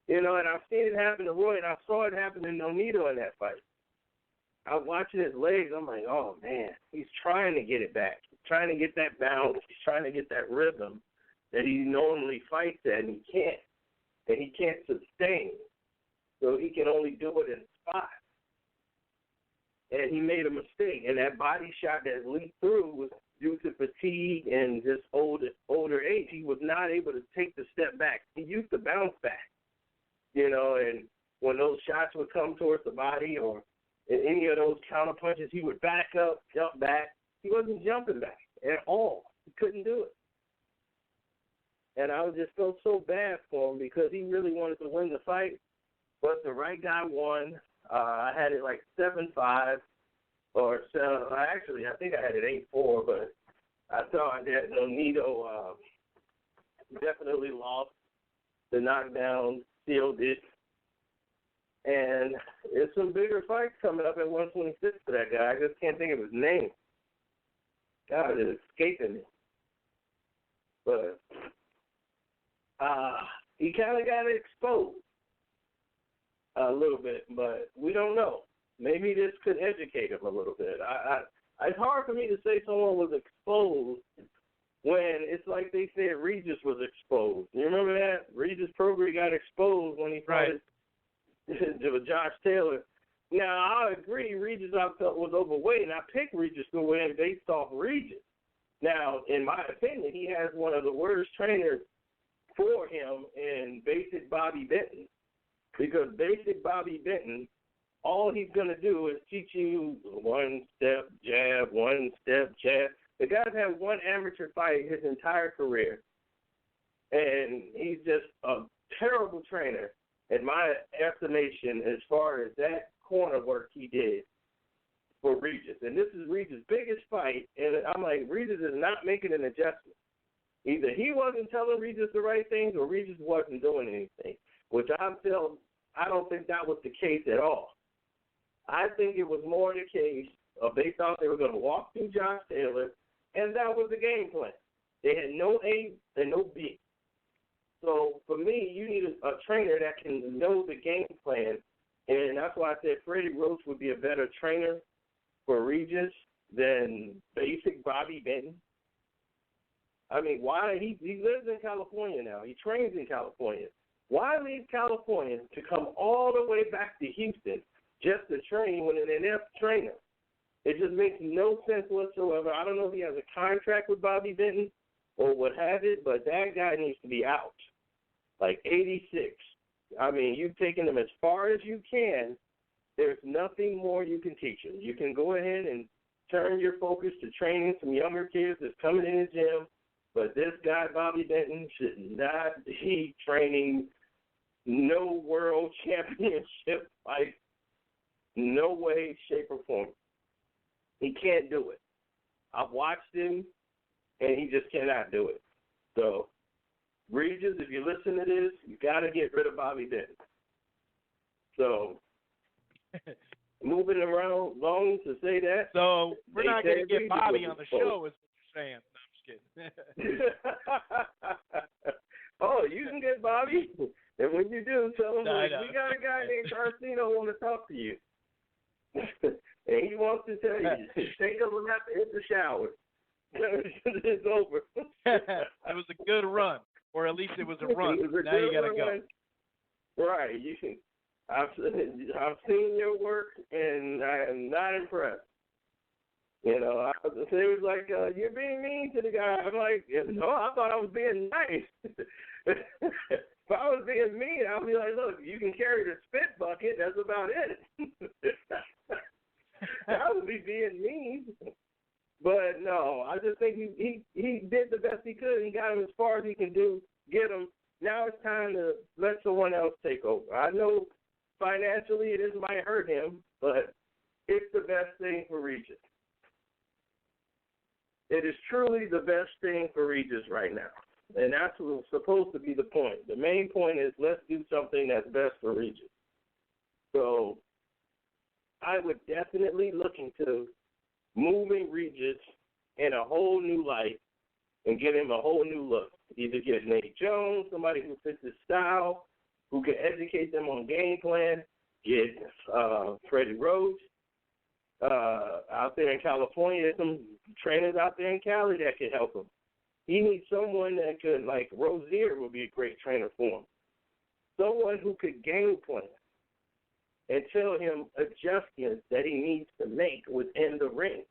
You know, and I've seen it happen to Roy, and I saw it happen to Nonito in that fight. I was watching his legs. I'm like, oh, man, he's trying to get it back. He's trying to get that balance. He's trying to get that rhythm that he normally fights at, and he can't. And he can't sustain. So he can only do it in spots. And he made a mistake, and that body shot that leaked through was due to fatigue and just older age. He was not able to take the step back. He used to bounce back, you know, and when those shots would come towards the body or in any of those counter punches, he would back up, jump back. He wasn't jumping back at all. He couldn't do it. And I just felt so bad for him because he really wanted to win the fight, but the right guy won. I had it like 7-5 or 7. Actually, I think I had it 8-4, but I thought that Nonito definitely lost. The knockdown sealed it. And there's some bigger fights coming up at 126 for that guy. I just can't think of his name. God, it's escaping me. But he kind of got exposed a little bit, but we don't know. Maybe this could educate him a little bit. It's hard for me to say someone was exposed when it's like they said Regis was exposed. You remember that? Regis Prograis got exposed when he fought Josh Taylor. Now, I agree Regis I felt was overweight, and I picked Regis to win based off Regis. Now, in my opinion, he has one of the worst trainers for him in basic Bobby Benton. Because basic Bobby Benton, all he's going to do is teach you one-step jab, one-step jab. The guy's had one amateur fight his entire career, and he's just a terrible trainer, in my estimation, as far as that corner work he did for Regis. And this is Regis' biggest fight, and I'm like, Regis is not making an adjustment. Either he wasn't telling Regis the right things or Regis wasn't doing anything, which I don't think that was the case at all. I think it was more the case of they thought they were going to walk through Josh Taylor, and that was the game plan. They had no A and no B. So for me, you need a trainer that can know the game plan, and that's why I said Freddie Roach would be a better trainer for Regis than basic Bobby Benton. I mean, why he lives in California now. He trains in California. Why leave California to come all the way back to Houston just to train with an inept trainer? It just makes no sense whatsoever. I don't know if he has a contract with Bobby Benton or what have it, but that guy needs to be out. Like 86. I mean, you've taken him as far as you can. There's nothing more you can teach him. You can go ahead and turn your focus to training some younger kids that's coming in the gym, but this guy, Bobby Benton, should not be training no world championship fight. No way, shape, or form. He can't do it. I've watched him, and he just cannot do it. So, Regis, if you listen to this, you got to get rid of Bobby Benton. So, moving around long to say that. So, we're not going to get Bobby on the show, is what you're saying. No, I'm just kidding. Oh, you can get Bobby? And when you do, tell him, we got a guy named Carcino who want to talk to you. And he wants to tell you, take a lap, hit the shower. It's over. It was a good run, or at least it was a run. Now you got to go. Right. I've seen your work, and I am not impressed. You know, it was like, you're being mean to the guy. I'm like, no, I thought I was being nice. If I was being mean, I would be like, look, you can carry the spit bucket. That's about it. I would be being mean. But no, I just think he did the best he could. He got him as far as he can get him. Now it's time to let someone else take over. I know financially it might hurt him, but it's the best thing for Regis. It is truly the best thing for Regis right now. And that's what's supposed to be the point. The main point is let's do something that's best for Regis. So I would definitely look into moving Regis in a whole new light and give him a whole new look. Either get Nate Jones, somebody who fits his style, who can educate them on game plan, get Freddie Roach. Out there in California, there's some trainers out there in Cali that can help him. He needs someone that could, like Rozier would be a great trainer for him. Someone who could game plan and tell him adjustments that he needs to make within the ring.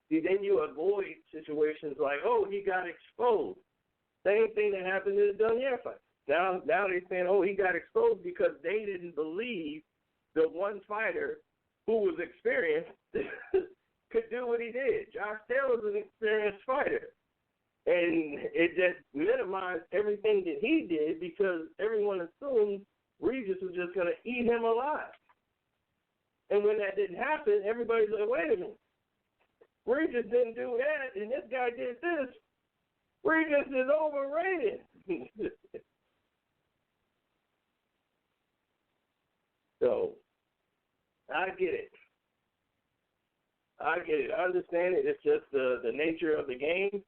See, then you avoid situations like, oh, he got exposed. Same thing that happened in the Donaire fight. Now they're saying, oh, he got exposed because they didn't believe the one fighter who was experienced could do what he did. Josh Taylor's an experienced fighter. And it just minimized everything that he did because everyone assumed Regis was just going to eat him alive. And when that didn't happen, everybody's like, wait a minute. Regis didn't do that, and this guy did this. Regis is overrated. So, I get it. I understand it. It's just the nature of the game.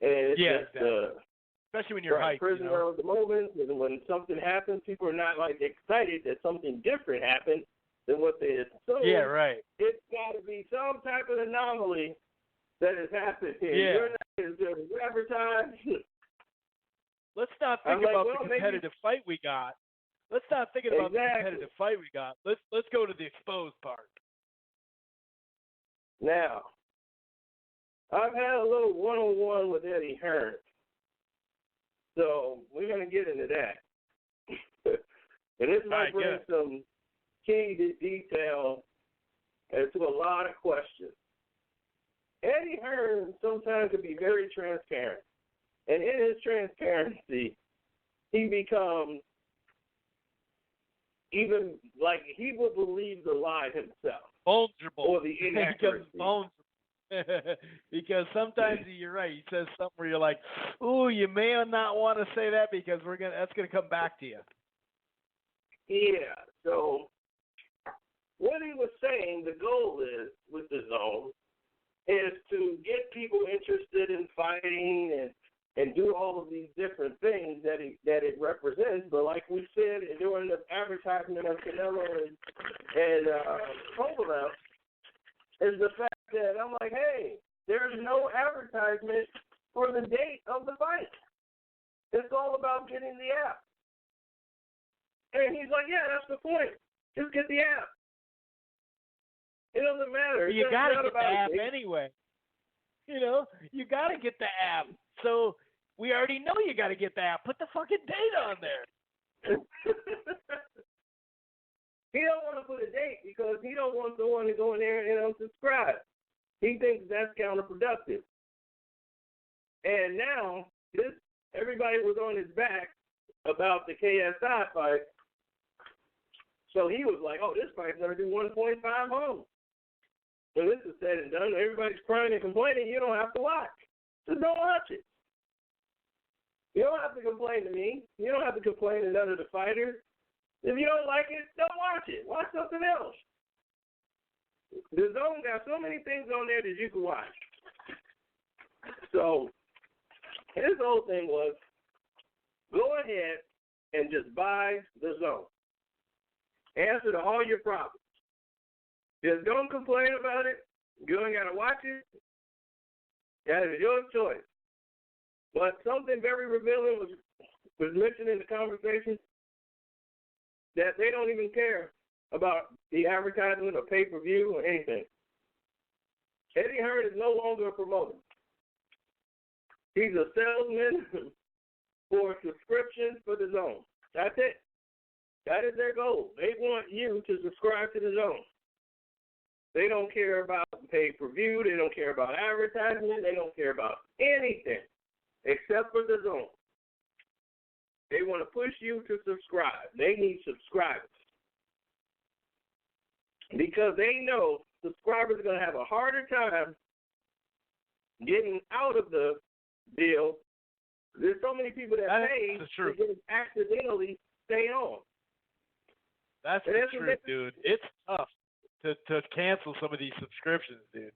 And it's just exactly. Especially when you're hyped, prisoner of the moment. And when something happens, people are not like excited that something different happened than what they assumed. Yeah, right. It's got to be some type of anomaly that has happened here. Yeah. You're not just advertised. Let's not think about the competitive fight we got. Let's not think about the competitive fight we got. Let's go to the exposed part. Now, I've had a little one-on-one with Eddie Hearn, so we're going to get into that. And this might bring some key detail as to a lot of questions. Eddie Hearn sometimes can be very transparent, and in his transparency, he becomes even like he would believe the lie himself. Vulnerable. Or the inaccuracy. Vulnerable. Because sometimes you're right. He says something where you're like, "Ooh, you may not want to say that because that's gonna come back to you." Yeah. So what he was saying, the goal is with the zone is to get people interested in fighting and do all of these different things that it represents. But like we said during the advertisement of Canelo and Kovalev, is the fact that I'm like, hey, there's no advertisement for the date of the fight. It's all about getting the app. And he's like, yeah, that's the point. Just get the app. It doesn't matter. You got to get the app anyway. You got to get the app. So we already know you got to get the app. Put the fucking date on there. He don't want to put a date because he don't want the one to go in there and unsubscribe. He thinks that's counterproductive. And now, everybody was on his back about the KSI fight. So he was like, oh, this fight's going to do 1.5 homes. So this is said and done. Everybody's crying and complaining. You don't have to watch. Just don't watch it. You don't have to complain to me. You don't have to complain to none of the fighters. If you don't like it, don't watch it. Watch something else. The Zone got so many things on there that you can watch. So his whole thing was, go ahead and just buy the Zone. Answer to all your problems. Just don't complain about it. You ain't got to watch it. That is your choice. But something very revealing was mentioned in the conversation, that they don't even care about the advertisement or pay-per-view or anything. Eddie Hearn is no longer a promoter. He's a salesman for subscriptions for the Zone. That's it. That is their goal. They want you to subscribe to the Zone. They don't care about pay-per-view. They don't care about advertisement. They don't care about anything except for the Zone. They want to push you to subscribe. They need subscribers. Because they know subscribers are going to have a harder time getting out of the deal. There's so many people that pay to get accidentally stay on. That's the truth, dude. It's tough to cancel some of these subscriptions, dude.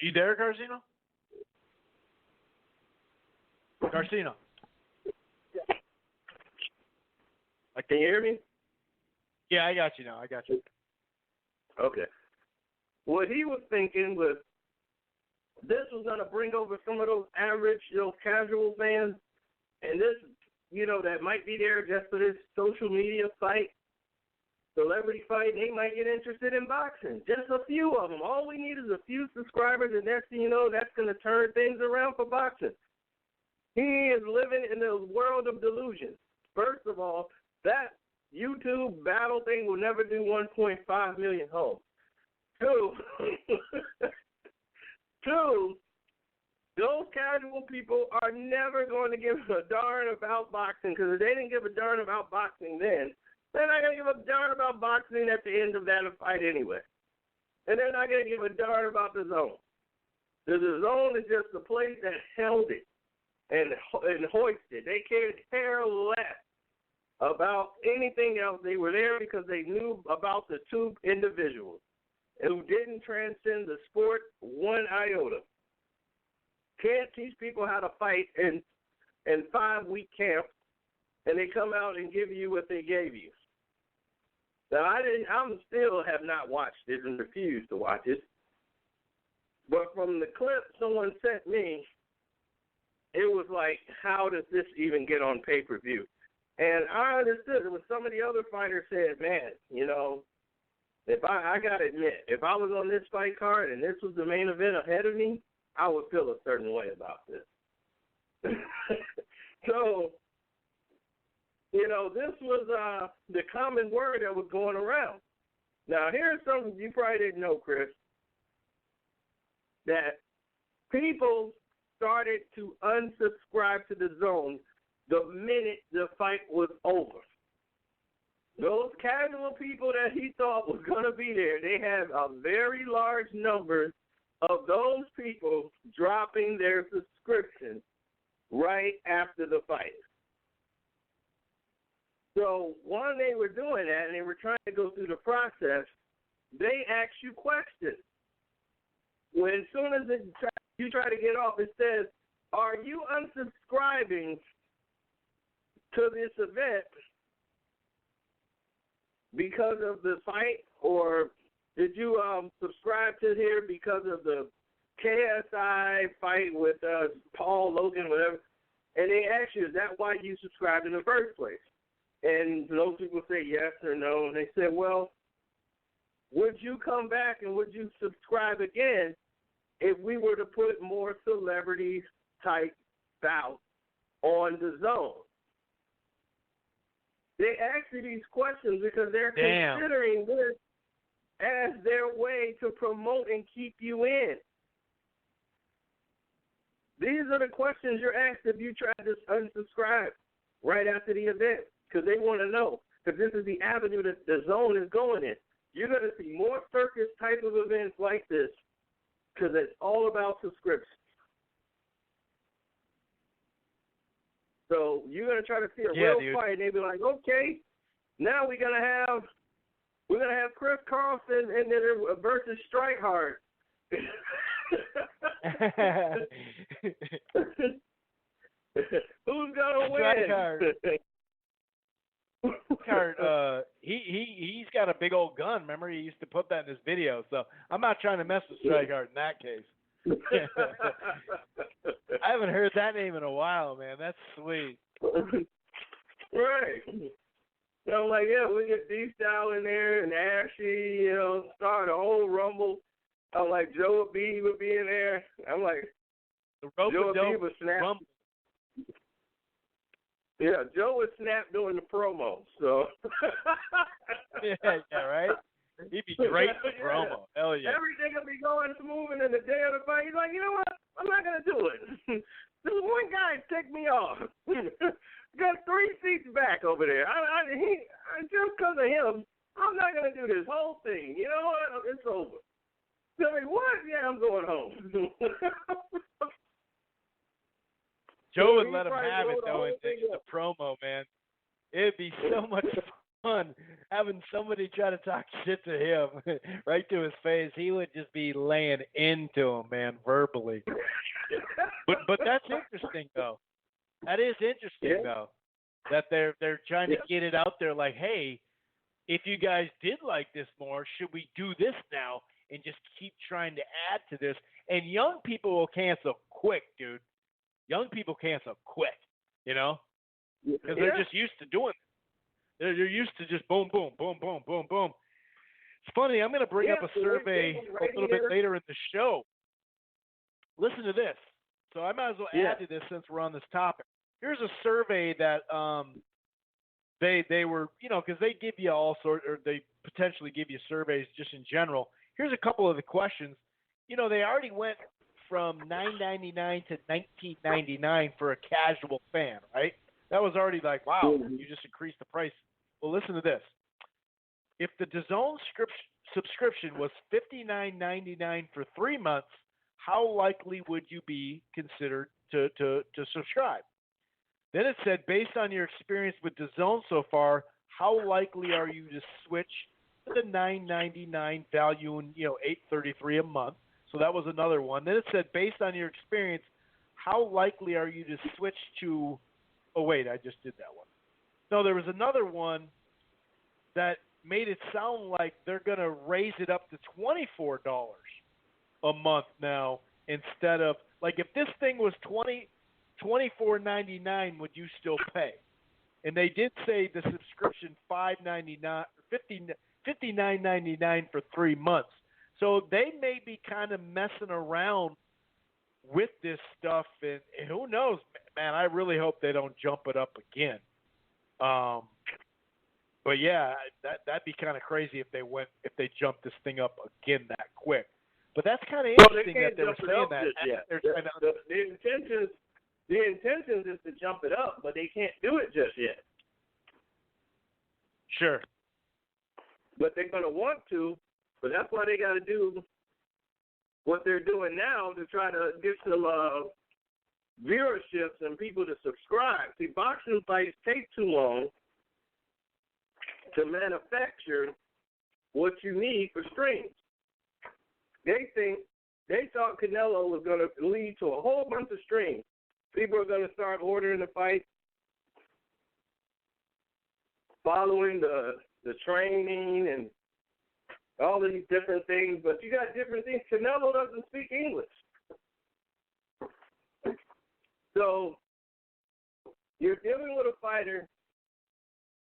You there, Garcino? Garcino. Can you hear me? Yeah, I got you now. I got you. Okay. What he was thinking was this was going to bring over some of those average, casual fans, and this, that might be there just for this social media fight, celebrity fight. They might get interested in boxing. Just a few of them. All we need is a few subscribers, and that's going to turn things around for boxing. He is living in a world of delusion. First of all, that YouTube battle thing will never do 1.5 million homes. Two, those casual people are never going to give a darn about boxing, because if they didn't give a darn about boxing then, they're not going to give a darn about boxing at the end of that fight anyway. And they're not going to give a darn about the Zone. The Zone is just the place that held it and hoisted. They care less about anything else. They were there because they knew about the two individuals who didn't transcend the sport one iota. Can't teach people how to fight in 5-week camps, and they come out and give you what they gave you. Now, I still have not watched it and refused to watch it. But from the clip someone sent me, it was like, how does this even get on pay-per-view? And I understood it when some of the other fighters said, man, if I got to admit, if I was on this fight card and this was the main event ahead of me, I would feel a certain way about this. So, this was the common word that was going around. Now, here's something you probably didn't know, Chris, that people started to unsubscribe to the Zone the minute the fight was over. Those casual people that he thought was going to be there, they have a very large number of those people dropping their subscription right after the fight. So when they were doing that and they were trying to go through the process, they ask you questions. When as soon as you try to get off, it says, are you unsubscribing to this event because of the fight, or did you subscribe to here because of the KSI fight with Paul Logan, whatever? And they ask you, is that why you subscribed in the first place? And those people say yes or no. And they say, well, would you come back and would you subscribe again if we were to put more celebrity-type bouts on the Zone? They ask you these questions because they're considering this as their way to promote and keep you in. These are the questions you're asked if you try to unsubscribe right after the event, because they want to know, because this is the avenue that the Zone is going in. You're going to see more circus type of events like this because it's all about subscription. So you're going to try to see a real fight, and they'll be like, okay, now we're going to have Chris Carlson and then versus Strike Hard. Who's gonna Strikeout. win? He's got a big old gun. Remember, he used to put that in his video. So I'm not trying to mess with Strikeout in that case. I haven't heard that name in a while, man. That's sweet. Right. So I'm like, yeah, we get D-Style in there and Ashy, start a whole rumble. I'm like, Joe B would be in there. I'm like, The Joe B rope-a-dope would snap. rumble. Yeah, Joe would snap during the promo. So. yeah, right? He'd be great for Yeah. promo. Hell yeah. Everything will be going smooth, and then the day of the fight, he's like, you know what? I'm not going to do it. This one guy ticked me off. Got 3 seats back over there. Just because of him, I'm not going to do this whole thing. You know what? It's over. Tell me what? Yeah, I'm going home. Joe would He let him probably have it, wrote the though, whole in thing the up. promo, man. It'd be so much fun having somebody try to talk shit to him right to his face. He would just be laying into him, man, verbally. But that's interesting, though. That is interesting, though, that they're trying to get it out there like, hey, if you guys did like this more, should we do this now and just keep trying to add to this? And young people will cancel quick, dude. Young people cancel quick, because they're just used to doing it. They're used to just boom, boom, boom, boom, boom, boom. It's funny. I'm going to bring up a survey a little bit later in the show. Listen to this. So I might as well add to this since we're on this topic. Here's a survey that they were, because they give you all sorts, or they potentially give you surveys just in general. Here's a couple of the questions. They already went from $9.99 to $19.99 for a casual fan, right? That was already like, wow, you just increased the price. Well, listen to this. If the DAZN subscription was $59.99 for 3 months, how likely would you be considered to subscribe? Then it said, based on your experience with DAZN so far, how likely are you to switch to the $9.99 value in $8.33 a month? So that was another one. Then it said, based on your experience, how likely are you to switch to? Oh wait, I just did that one. No, there was another one that made it sound like they're going to raise it up to $24 a month now instead of, like, if this thing was $24.99, would you still pay? And they did say the subscription $5.99 or $59.99 for 3 months. So they may be kind of messing around with this stuff, and who knows, man? I really hope they don't jump it up again. But yeah, that'd be kind of crazy if they jumped this thing up again that quick. But that's kind of interesting that they were saying that. They're trying to, the intentions is to jump it up, but they can't do it just yet. Sure. But they're going to want to, but that's why they got to do what they're doing now to try to get some viewerships and people to subscribe. See, boxing fights take too long to manufacture what you need for streams. They thought Canelo was going to lead to a whole bunch of streams. People are going to start ordering the fight, following the training and all of these different things, but you got different things. Canelo doesn't speak English. So you're dealing with a fighter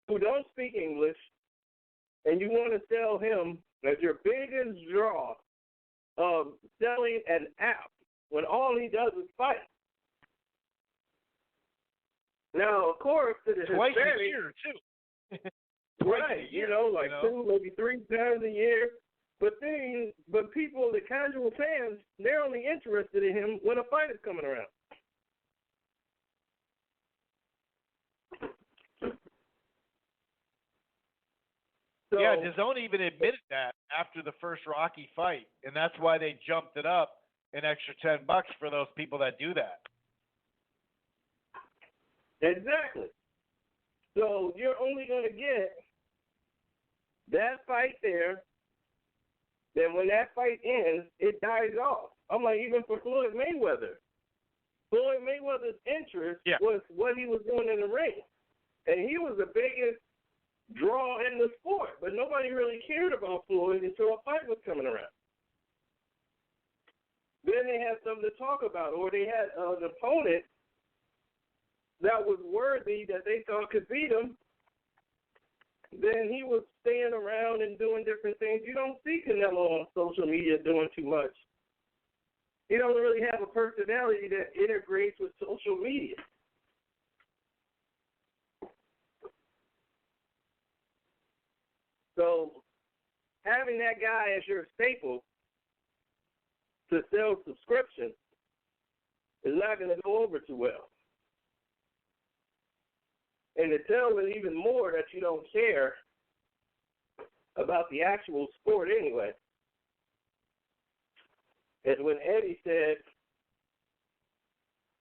who don't speak English, and you want to sell him as your biggest draw of selling an app when all he does is fight. Now, of course, to the twice Hispanic, a year, too. right, like 2, maybe 3 times a year. But people, the casual fans, they're only interested in him when a fight is coming around. So, yeah, DAZN even admitted that after the first Rocky fight, and that's why they jumped it up an extra $10 for those people that do that. Exactly. So you're only going to get that fight there. Then when that fight ends, it dies off. I'm like, even for Floyd Mayweather, Floyd Mayweather's interest was what he was doing in the ring. And he was the biggest draw in the sport, but nobody really cared about Floyd until a fight was coming around. Then they had something to talk about, or they had an opponent that was worthy that they thought could beat him. Then he was staying around and doing different things. You don't see Canelo on social media doing too much. He don't really have a personality that integrates with social media. So having that guy as your staple to sell subscriptions is not going to go over too well. And to tell it even more that you don't care about the actual sport anyway is when Eddie said,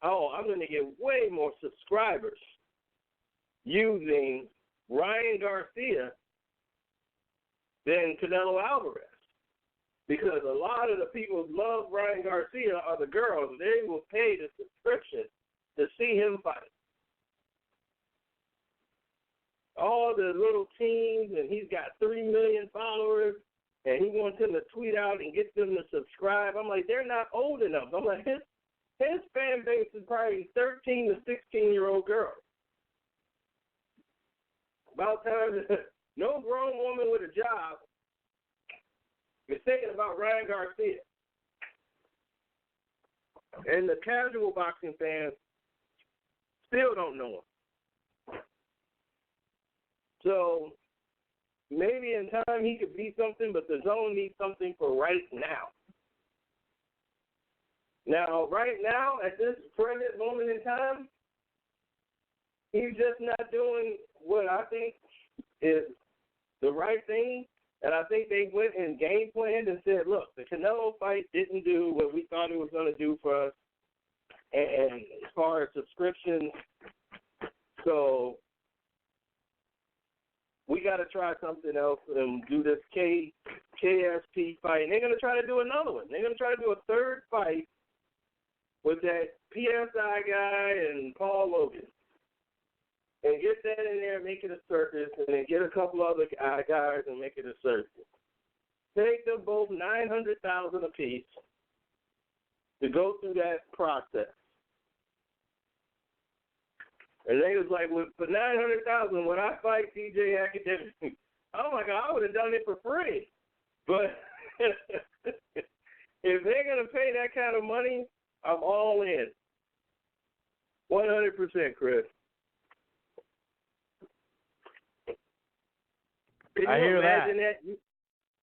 oh, I'm going to get way more subscribers using Ryan Garcia than Canelo Alvarez. Because a lot of the people who love Ryan Garcia are the girls. They will pay the subscription to see him fight. All the little teens, and he's got 3 million followers, and he wants them to tweet out and get them to subscribe. I'm like, they're not old enough. I'm like, his fan base is probably 13 to 16-year-old girls. About time, no grown woman with a job is thinking about Ryan Garcia. And the casual boxing fans still don't know him. So maybe in time he could be something, but the zone needs something for right now. Now, right now, at this present moment in time, he's just not doing what I think is the right thing. And I think they went and game planned and said, look, the Canelo fight didn't do what we thought it was going to do for us and as far as subscriptions. So we got to try something else and do this KSP fight. And they're going to try to do another one. They're going to try to do a third fight with that PSI guy and Paul Logan. And get that in there, make it a circus, and then get a couple other guys and make it a circus. Take them both $900,000 apiece to go through that process. And they was like, well, for $900,000, when I fight TJ Academic, oh my God, I would have done it for free. But if they're gonna pay that kind of money, I'm all in. 100%, Chris. Can you imagine that?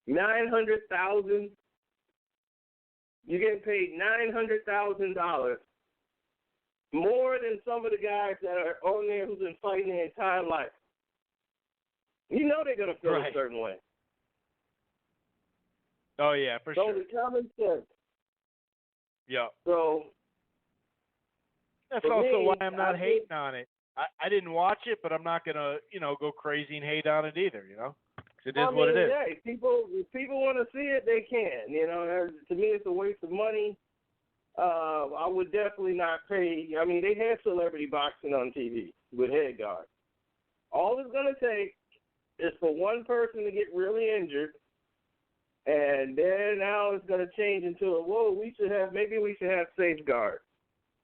900,000. You're getting paid $900,000 more than some of the guys that are on there who've been fighting their entire life. You know they're gonna feel a certain way. Oh yeah, for sure. So the common sense. Yeah. So that's also why I'm not hating on it. I didn't watch it, but I'm not gonna, go crazy and hate on it either. It is what it is. Yeah, if people want to see it, they can. To me, it's a waste of money. I would definitely not pay. I mean, they had celebrity boxing on TV with head guards. All it's going to take is for one person to get really injured, and then now it's going to change into maybe we should have safeguards.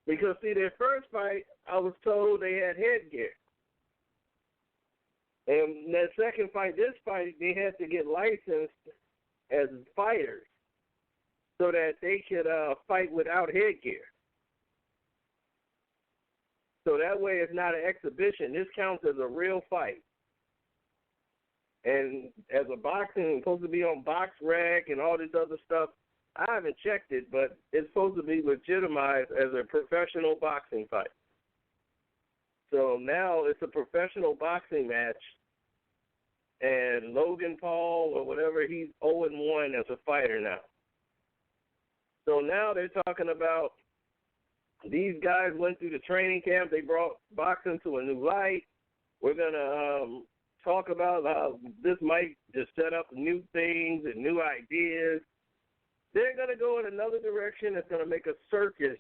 Because, see, their first fight, I was told they had headgear. And that second fight, this fight, they had to get licensed as fighters so that they could fight without headgear. So that way it's not an exhibition. This counts as a real fight. And as a boxing, it's supposed to be on BoxRec and all this other stuff. I haven't checked it, but it's supposed to be legitimized as a professional boxing fight. So now it's a professional boxing match, and Logan Paul or whatever, he's 0-1 as a fighter now. So now they're talking about these guys went through the training camp. They brought boxing to a new light. We're going to talk about how this might just set up new things and new ideas. They're going to go in another direction that's going to make a circus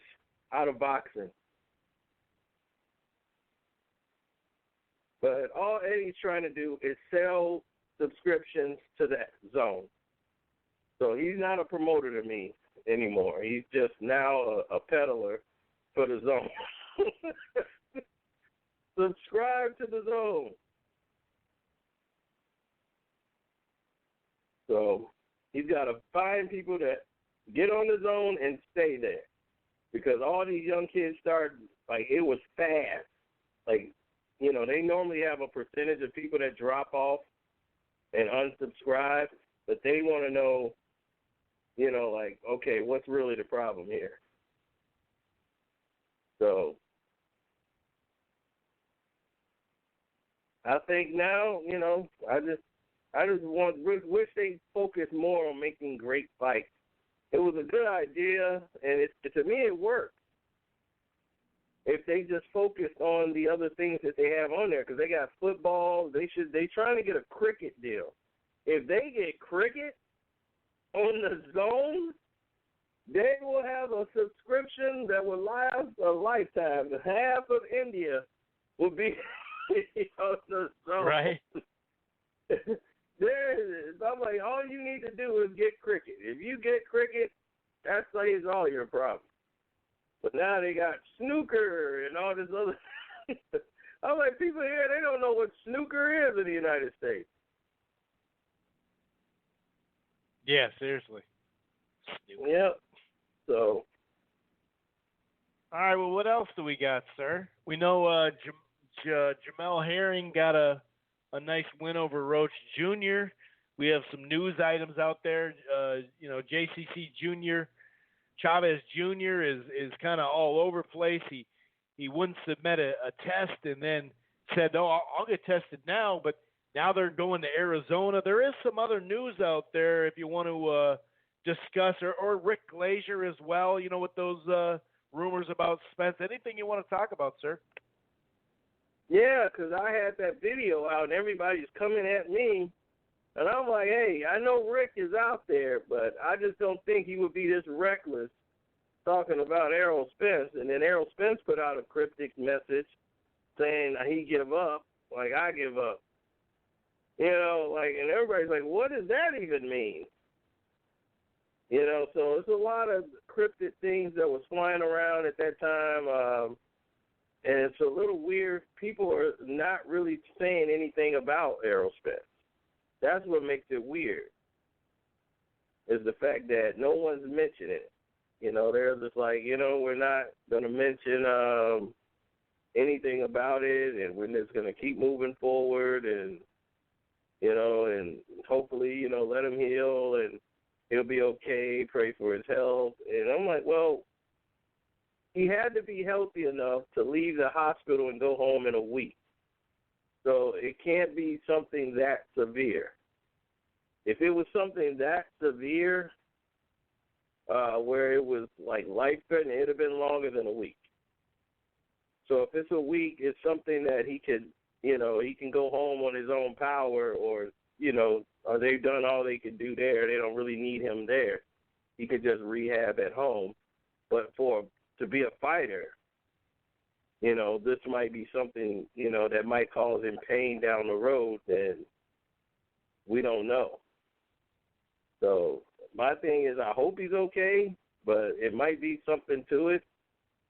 out of boxing. But all Eddie's trying to do is sell subscriptions to that zone. So he's not a promoter to me anymore. He's just now a peddler for the zone. Subscribe to the zone. So he's got to find people that get on the zone and stay there. Because all these young kids start, like, it was fast. Like, you know, they normally have a percentage of people that drop off and unsubscribe, but they want to know, you know, like, okay, what's really the problem here? So I think now, you know, I just wish they focused more on making great fights. It was a good idea, and to me it worked. If they just focused on the other things that they have on there, because they got football, they trying to get a cricket deal. If they get cricket on the zone, they will have a subscription that will last a lifetime. Half of India will be on the zone. Right. I'm like, all you need to do is get cricket. If you get cricket, that saves all your problems. But now they got snooker and all this other. I'm like, people here, they don't know what snooker is in the United States. Yeah, seriously. Yep. So. All right, well, what else do we got, sir? We know Jamel Herring got a nice win over Roach Jr. We have some news items out there. You know, JCC Jr., Chavez Jr. is kind of all over the place. He wouldn't submit a test and then said, "Oh, I'll get tested now." But now they're going to Arizona. There is some other news out there if you want to discuss, or Rick Glazier as well. You know, with those rumors about Spence. Anything you want to talk about, sir? Yeah, because I had that video out and everybody's coming at me. And I'm like, hey, I know Rick is out there, but I just don't think he would be this reckless talking about Errol Spence. And then Errol Spence put out a cryptic message saying he give up, like I give up. You know, like, and everybody's like, what does that even mean? You know, so it's a lot of cryptic things that was flying around at that time. And it's a little weird. People are not really saying anything about Errol Spence. That's what makes it weird, is the fact that no one's mentioning it. You know, they're just like, you know, we're not going to mention anything about it, and we're just going to keep moving forward and, you know, and hopefully, you know, let him heal and he'll be okay, pray for his health. And I'm like, well, he had to be healthy enough to leave the hospital and go home in a week. So it can't be something that severe. If it was something that severe, where it was like life-threatening, it would have been longer than a week. So if it's a week, it's something that he could, you know, he can go home on his own power, or, you know, or they've done all they could do there. They don't really need him there. He could just rehab at home. But to be a fighter, you know, this might be something, you know, that might cause him pain down the road, and we don't know. So my thing is, I hope he's okay, but it might be something to it.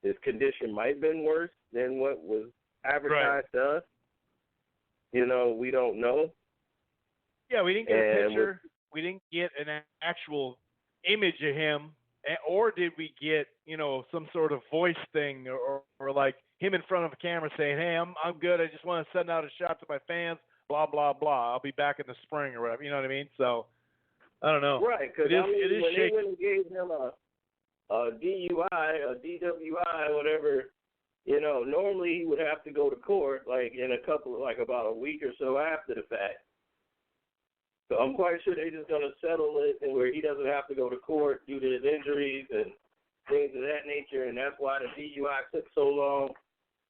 His condition might have been worse than what was advertised to us. You know, we don't know. Yeah, we didn't get a picture. We didn't get an actual image of him. Or did we get, you know, some sort of voice thing, or like him in front of a camera saying, "Hey, I'm good. I just want to send out a shot to my fans. Blah blah blah. I'll be back in the spring," or whatever. You know what I mean? So I don't know. Right? Because it is when shaky. they went and gave him a DUI, a DWI, whatever, you know, normally he would have to go to court like in about a week or so after the fact. So I'm quite sure they're just going to settle it and where he doesn't have to go to court due to his injuries and things of that nature, and that's why the DUI took so long,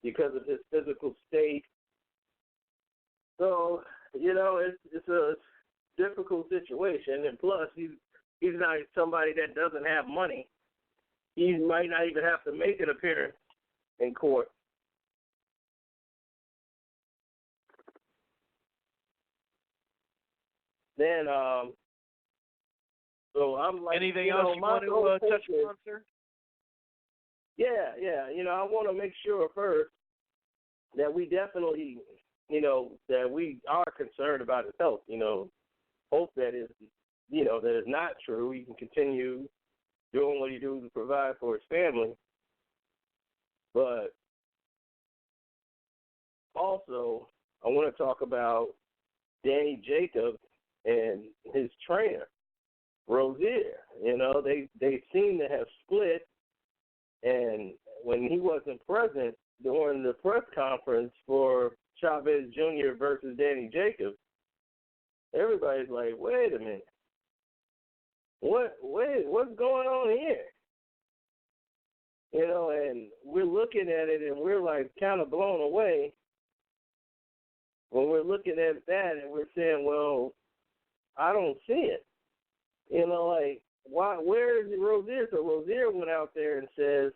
because of his physical state. So, you know, it's a difficult situation, and plus he's not somebody that doesn't have money. he might not even have to make an appearance in court. Then, so I'm like, anything else you want to touch on, sir? Yeah. I want to make sure first that we definitely, that we are concerned about his health. Hope that is, that is not true. He can continue doing what he does to provide for his family. But also, I want to talk about Danny Jacobs and his trainer, Rozier. They seem to have split, and when he wasn't present during the press conference for Chavez Jr. versus Danny Jacobs, everybody's like, wait a minute. What's going on here? And we're looking at it and we're like kind of blown away when we're looking at that and we're saying, well, I don't see it. Where is Rozier? So Rozier went out there and says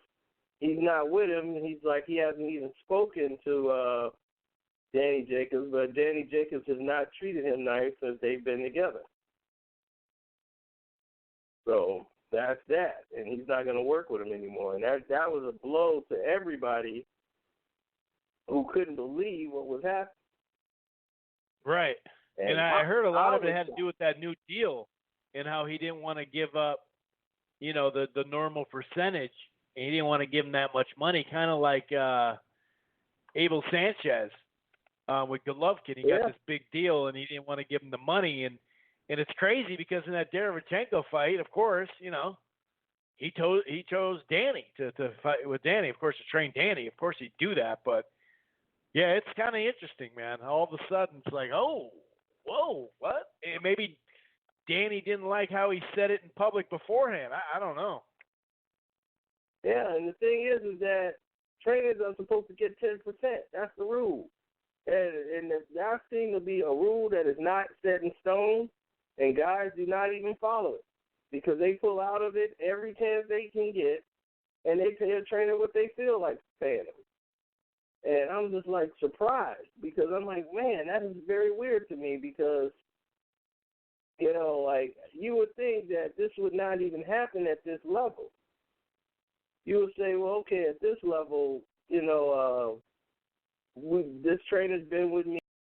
he's not with him. He's like, he hasn't even spoken to Danny Jacobs, but Danny Jacobs has not treated him nice since they've been together. So that's that, and he's not going to work with him anymore. And that was a blow to everybody who couldn't believe what was happening. Right. And I heard a lot of it had to do with that new deal and how he didn't want to give up, the normal percentage. And he didn't want to give him that much money, kind of like Abel Sanchez with Golovkin. He got this big deal, and he didn't want to give him the money. And it's crazy because in that Derevchenko fight, of course, he chose Danny to fight with Danny. Of course, to train Danny. Of course, he'd do that. But, yeah, it's kind of interesting, man. All of a sudden, it's like, oh, whoa, what? And maybe Danny didn't like how he said it in public beforehand. I don't know. Yeah, and the thing is that trainers are supposed to get 10%. That's the rule. And that seems to be a rule that is not set in stone, and guys do not even follow it because they pull out of it every chance they can get, and they pay a trainer what they feel like paying them. And I'm just like surprised because I'm like, man, that is very weird to me because, you would think that this would not even happen at this level. You would say, well, okay, at this level, this trainer's been with me